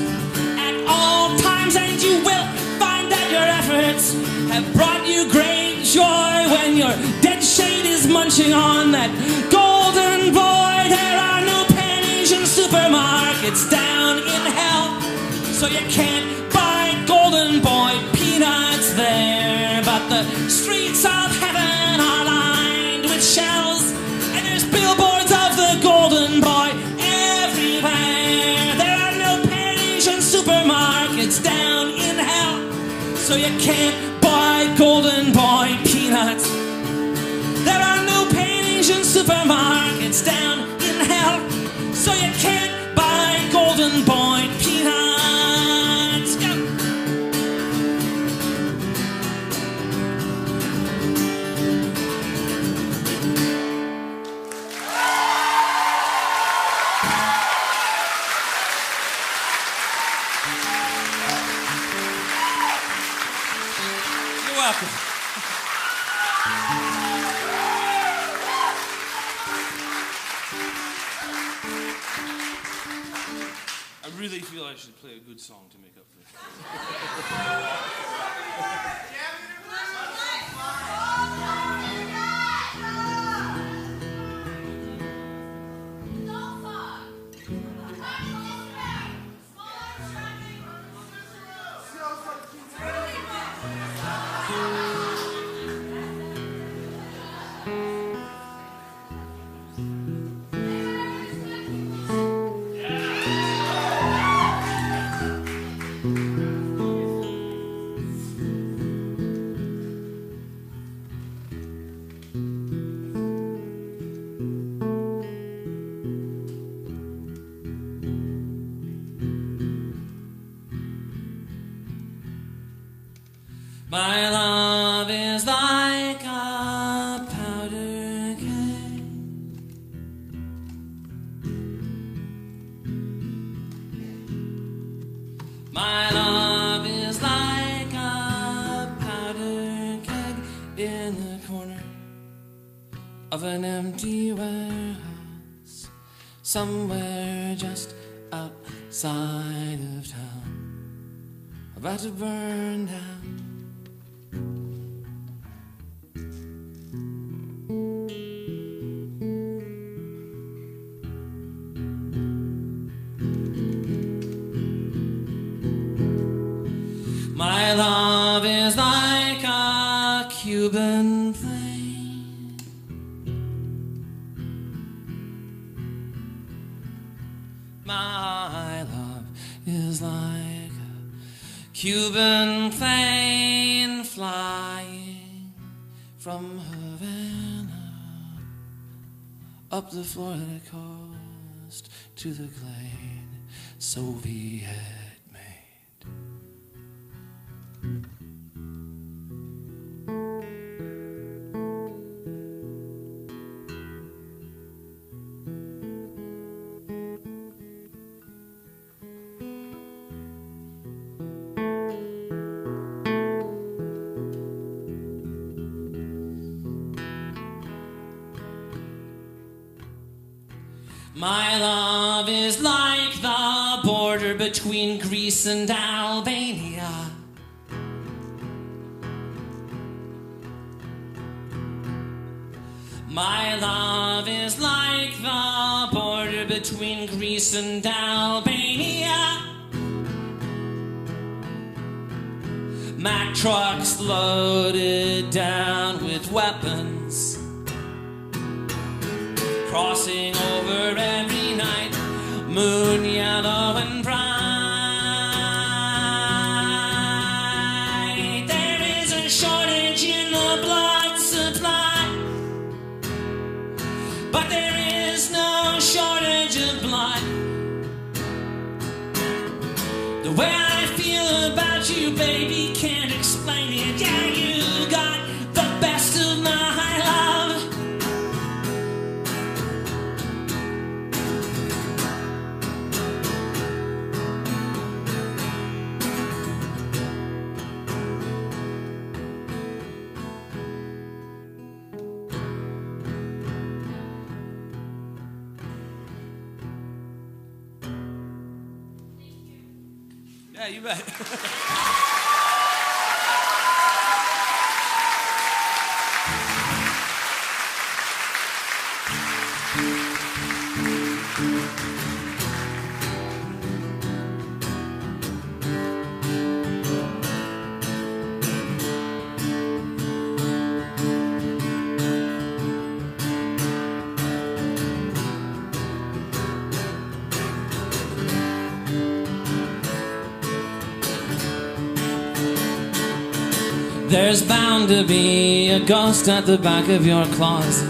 at all times, and you will find that your efforts have brought you great joy when your dead shade is munching on that golden boy. There are no pennies in supermarkets down in hell, so you can't buy golden boy peanuts there. But the streets of heaven are lined with shells, and there's billboards of the golden boy everywhere. There are no pennies in supermarkets down in hell, so you can't buy golden boy peanuts. There are no pennies in supermarkets down in hell, so you can't buy golden boy peanuts. Go. You're welcome. I really feel I should play a good song to make up for it. My love is like a powder keg. My love is like a powder keg in the corner of an empty warehouse, somewhere just outside of town, about to burn down. My love is like a Cuban flame. My love is like a Cuban plane flying from Havana up the Florida coast to the Glade Soviet. My love is like the border between Greece and Albania. My love is like the border between Greece and Albania. Mack trucks loaded down with weapons, crossing over every night, moon yellow and bright. but there is no shortage of blood. The way I feel about you, baby, can't explain it. Yeah, you got the best of my love. Yeah, you bet. There's bound to be a ghost at the back of your closet.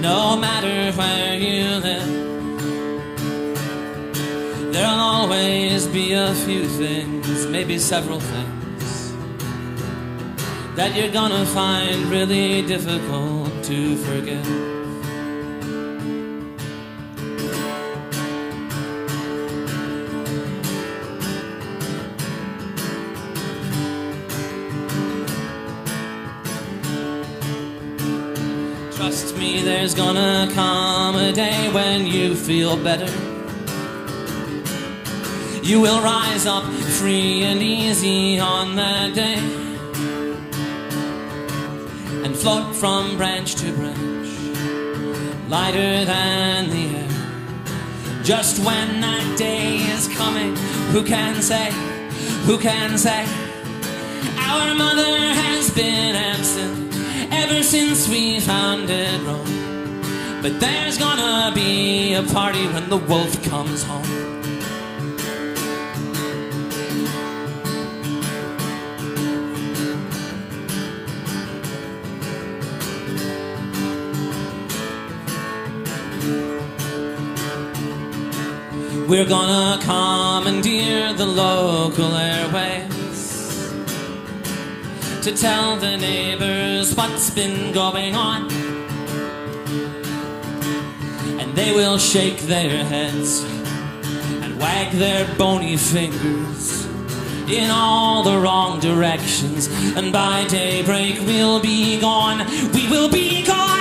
No matter where you live, there'll always be a few things, maybe several things, that you're gonna find really difficult to forget. Trust me, there's gonna come a day when you feel better. You will rise up free and easy on that day, and float from branch to branch, lighter than the air. Just when that day is coming, who can say, who can say? Our mother has been absent ever since we founded Rome, but there's gonna be a party when the wolf comes home. We're gonna commandeer the local airways to tell the neighbors what's been going on, and they will shake their heads and wag their bony fingers in all the wrong directions, and by daybreak we'll be gone, we will be gone.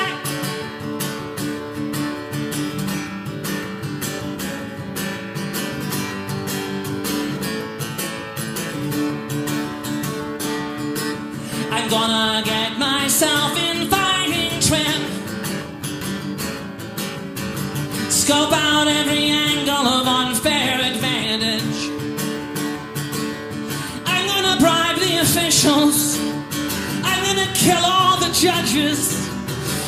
I'm gonna get myself in fighting trim, scope out every angle of unfair advantage. I'm gonna bribe the officials, I'm gonna kill all the judges.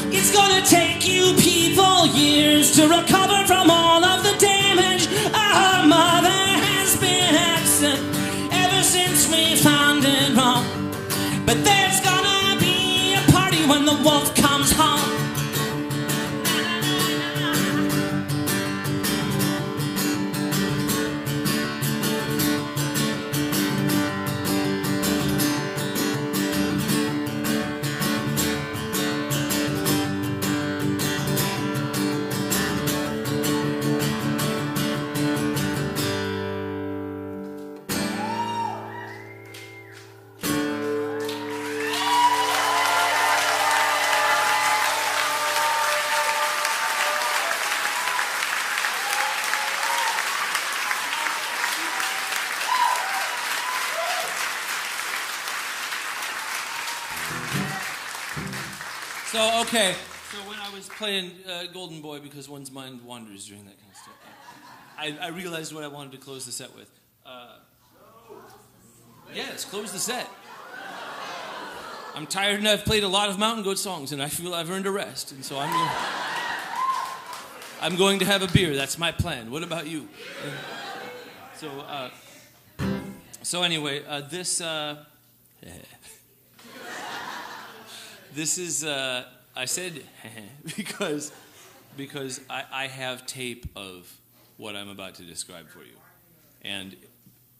It's gonna take you people years to recover from all of the damage. Our mother has been absent ever since we founded Rome, but there's gonna be a party when the wolf comes home. So, okay, so when I was playing Golden Boy, because one's mind wanders during that kind of stuff, I realized what I wanted to close the set with. Yes, close the set. I'm tired and I've played a lot of Mountain Goat songs, and I feel I've earned a rest, and so I'm going to have a beer. That's my plan. What about you? So anyway, this This is, I said because I have tape of what I'm about to describe for you. And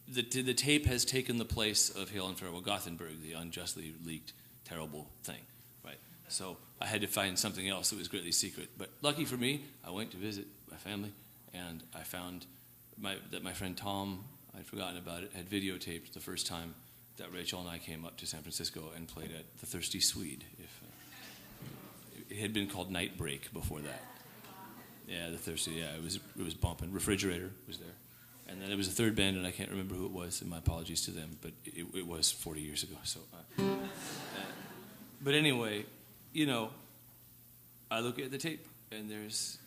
the tape has taken the place of Hail and Farewell Gothenburg, the unjustly leaked, terrible thing, right? So I had to find something else that was greatly secret. But lucky for me, I went to visit my family, and I found that my friend Tom, I'd forgotten about it, had videotaped the first time that Rachel and I came up to San Francisco and played at the Thirsty Swede. It had been called Night Break before that. Yeah, the Thirsty. Yeah, it was bumping. Refrigerator was there, and then there was a third band, and I can't remember who it was. And my apologies to them, but it was 40 years ago. So, but anyway, you know, I look at the tape, and there's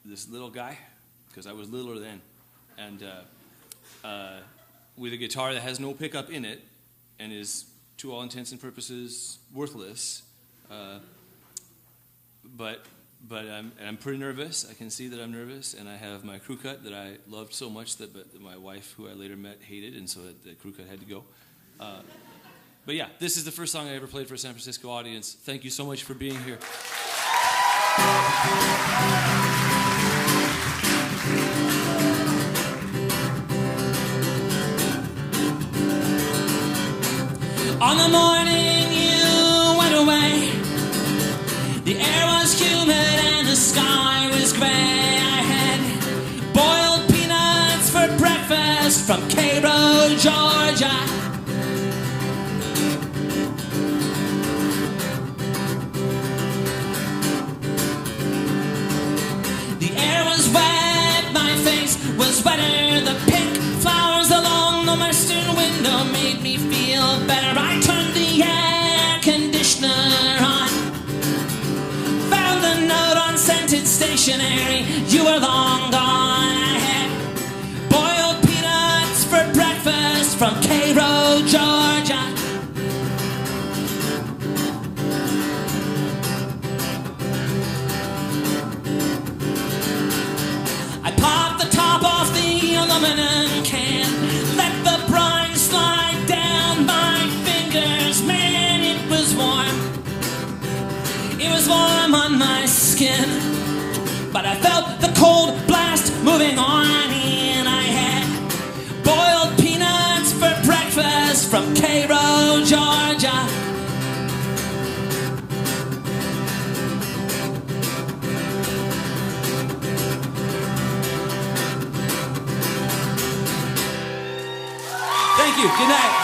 this little guy, because I was littler then, and with a guitar that has no pickup in it, and is, to all intents and purposes, worthless. But I'm pretty nervous. I can see that I'm nervous, and I have my crew cut that I loved so much that my wife, who I later met, hated, and so the crew cut had to go. But yeah, this is the first song I ever played for a San Francisco audience. Thank you so much for being here. On the morning you went away, the air was humid and the sky was gray. I had boiled peanuts for breakfast from Cairo, Georgia. The air was wet, my face was wetter. The pink flowers along the western window made me feel better. I turned the air conditioner on, found the note on scented stationery. You were long gone. I had boiled peanuts for breakfast from Cairo, Georgia. I popped the top off the aluminum can, let the brine slide down my fingers. Man, it was warm. It was warm on my skin, but I felt the cold blast moving on in. I had boiled peanuts for breakfast from Cairo, Georgia. Thank you. Good night.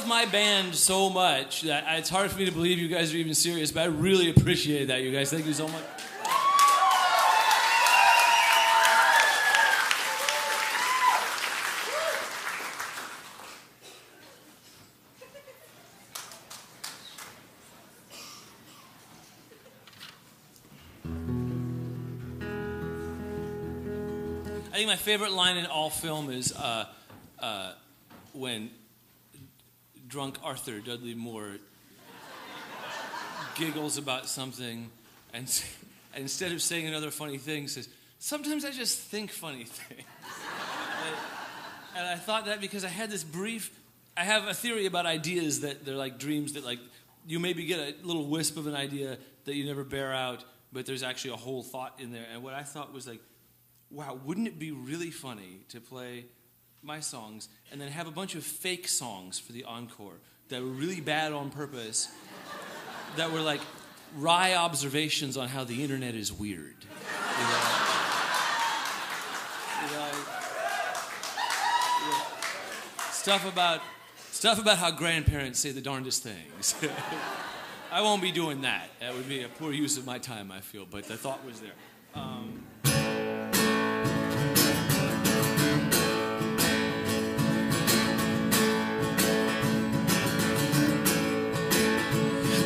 My band so much that it's hard for me to believe you guys are even serious, but I really appreciate that, you guys. Thank you so much. I think my favorite line in all film is when drunk Arthur Dudley Moore giggles about something and instead of saying another funny thing says, sometimes I just think funny things. And I thought that because I had this I have a theory about ideas that they're like dreams that like, you maybe get a little wisp of an idea that you never bear out, but there's actually a whole thought in there. And what I thought was like, wow, wouldn't it be really funny to play my songs and then have a bunch of fake songs for the encore that were really bad on purpose, that were like wry observations on how the internet is weird. You know? Stuff about how grandparents say the darndest things. I won't be doing that. That would be a poor use of my time, I feel, but the thought was there.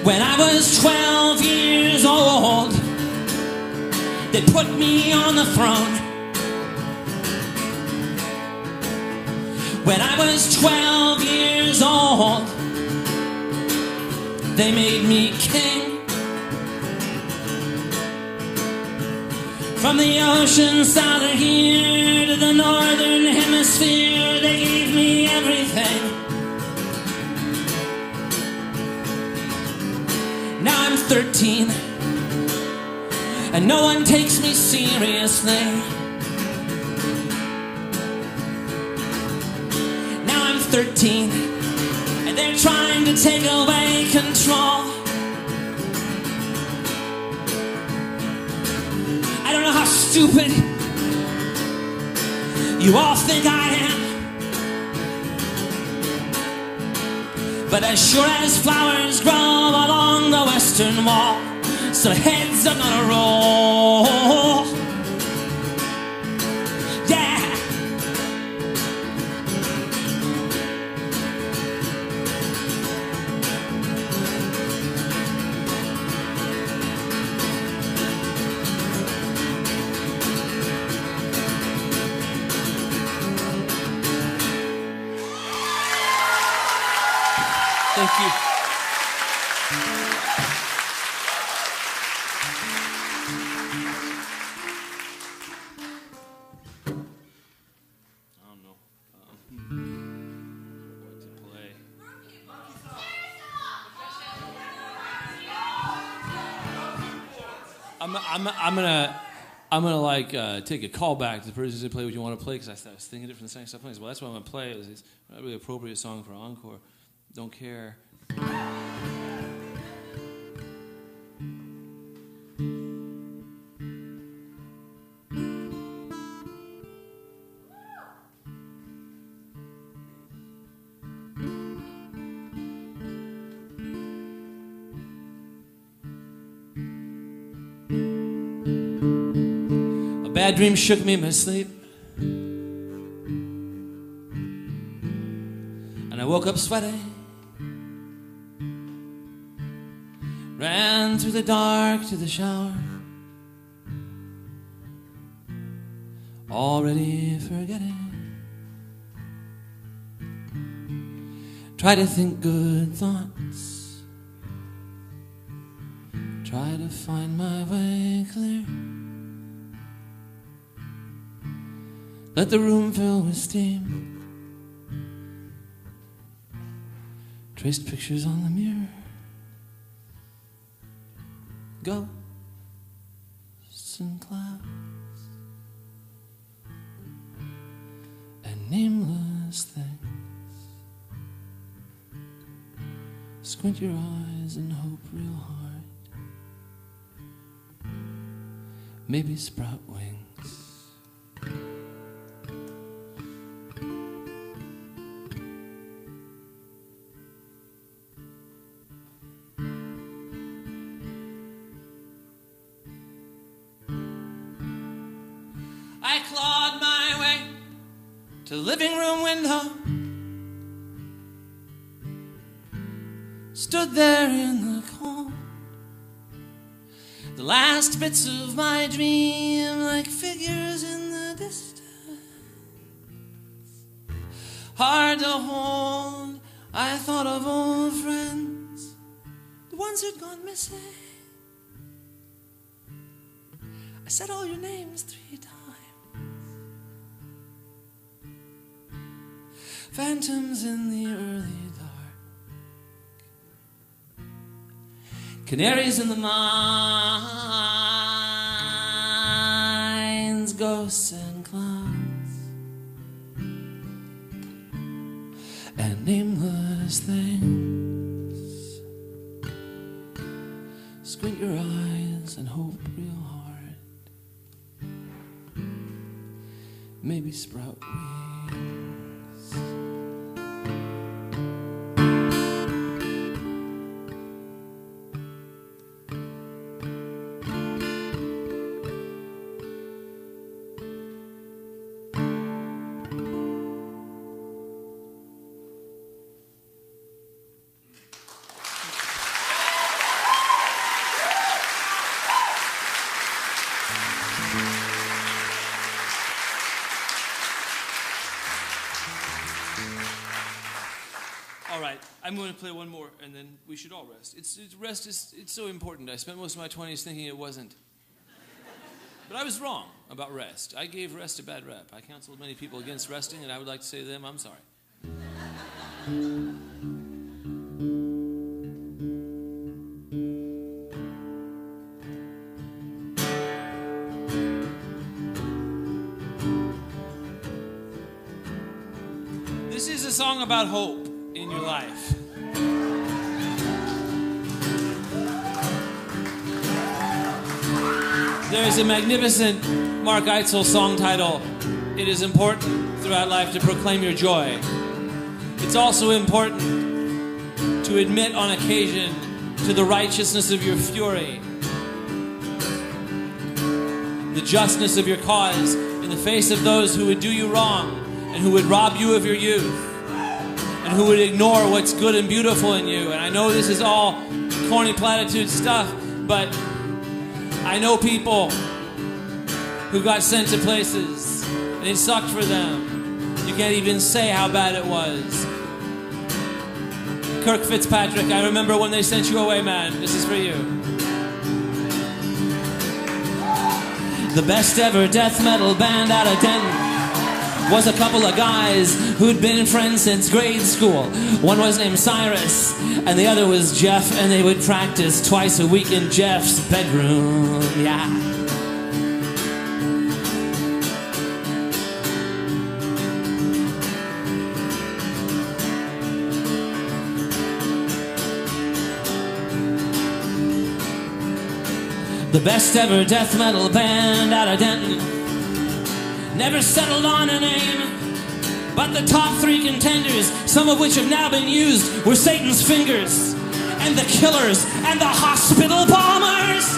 When I was 12 years old, they put me on the throne. When I was 12 years old, they made me king. From the ocean south of here to the northern hemisphere, they gave me everything. Now I'm 13, and no one takes me seriously. 13, and they're trying to take away control. I don't know how stupid you all think I am, but as sure as flowers grow along the western wall, some heads are gonna roll. Yeah. Thank you. I don't know what to play. I'm gonna like take a call back to the person who said play what you want to play, because I was thinking it from the second stuff. Well, that's what I'm gonna play. It's not really appropriate song for encore. Don't care. A bad dream shook me in my sleep, and I woke up sweating. Ran through the dark to the shower, already forgetting. Try to think good thoughts, try to find my way clear. Let the room fill with steam, traced pictures on the mirror. Ghosts and clouds and nameless things. Squint your eyes and hope real hard. Maybe sprout wings. I clawed my way to the living room window, stood there in the cold. The last bits of my dream like figures in the distance, hard to hold. I thought of old friends, the ones who'd gone missing. I said all your names 3 times. Phantoms in the early dark, canaries in the mines, ghosts and clowns, and nameless things. Squint your eyes and hope real hard. Maybe sprout wings. All right, I'm going to play one more, and then we should all rest. Rest is so important. I spent most of my 20s thinking it wasn't. But I was wrong about rest. I gave rest a bad rep. I counseled many people against resting, and I would like to say to them, I'm sorry. This is a song about hope in your life. There is a magnificent Mark Eitzel song title, It is important throughout life to proclaim your joy. It's also important to admit on occasion to the righteousness of your fury, the justness of your cause in the face of those who would do you wrong and who would rob you of your youth, and who would ignore what's good and beautiful in you. And I know this is all corny platitude stuff, but I know people who got sent to places and it sucked for them. You can't even say how bad it was. Kirk Fitzpatrick, I remember when they sent you away, man. This is for you. The best ever death metal band out of Denton was a couple of guys who'd been friends since grade school. One was named Cyrus, and the other was Jeff, and they would practice twice a week in Jeff's bedroom, yeah. The best ever death metal band out of Denton never settled on a name, but the top 3 contenders, some of which have now been used, were Satan's Fingers, and the Killers, and the Hospital Bombers.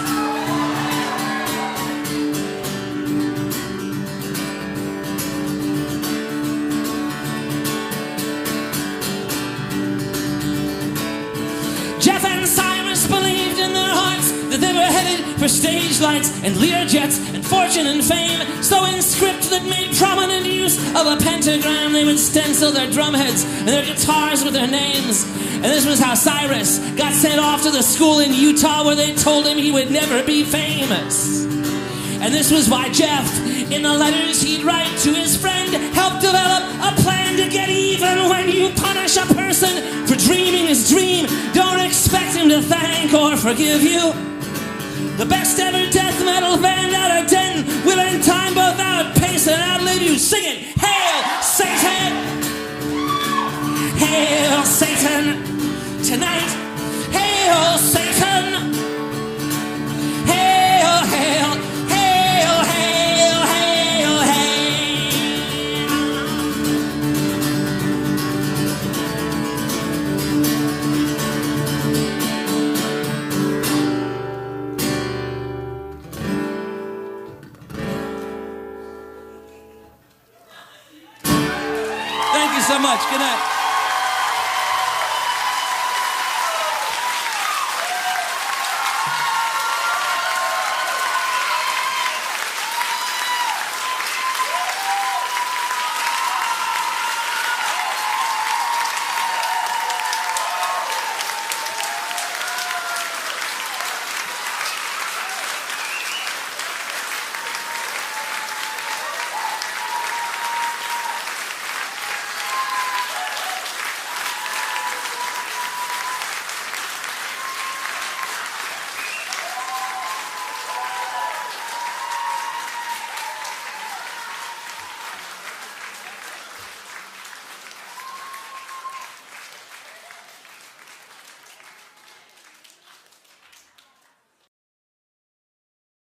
Jeff and Cyrus believed in their hearts that they were headed for stage lights and Learjets and fortune and fame. So in script that made prominent use of a pentagram, they would stencil their drum heads and their guitars with their names. And this was how Cyrus got sent off to the school in Utah where they told him he would never be famous. And this was why Jeff, in the letters he'd write to his friend, helped develop a plan to get even. When you punish a person for dreaming his dream, don't expect him to thank or forgive you. The best ever death metal band out of Denton will in time both outpace and outlive you. Sing it! Hail Satan! Hail Satan! Tonight, hail Satan! Hail, hail, hail, hail, hail, hail! Thank you so much. Good night.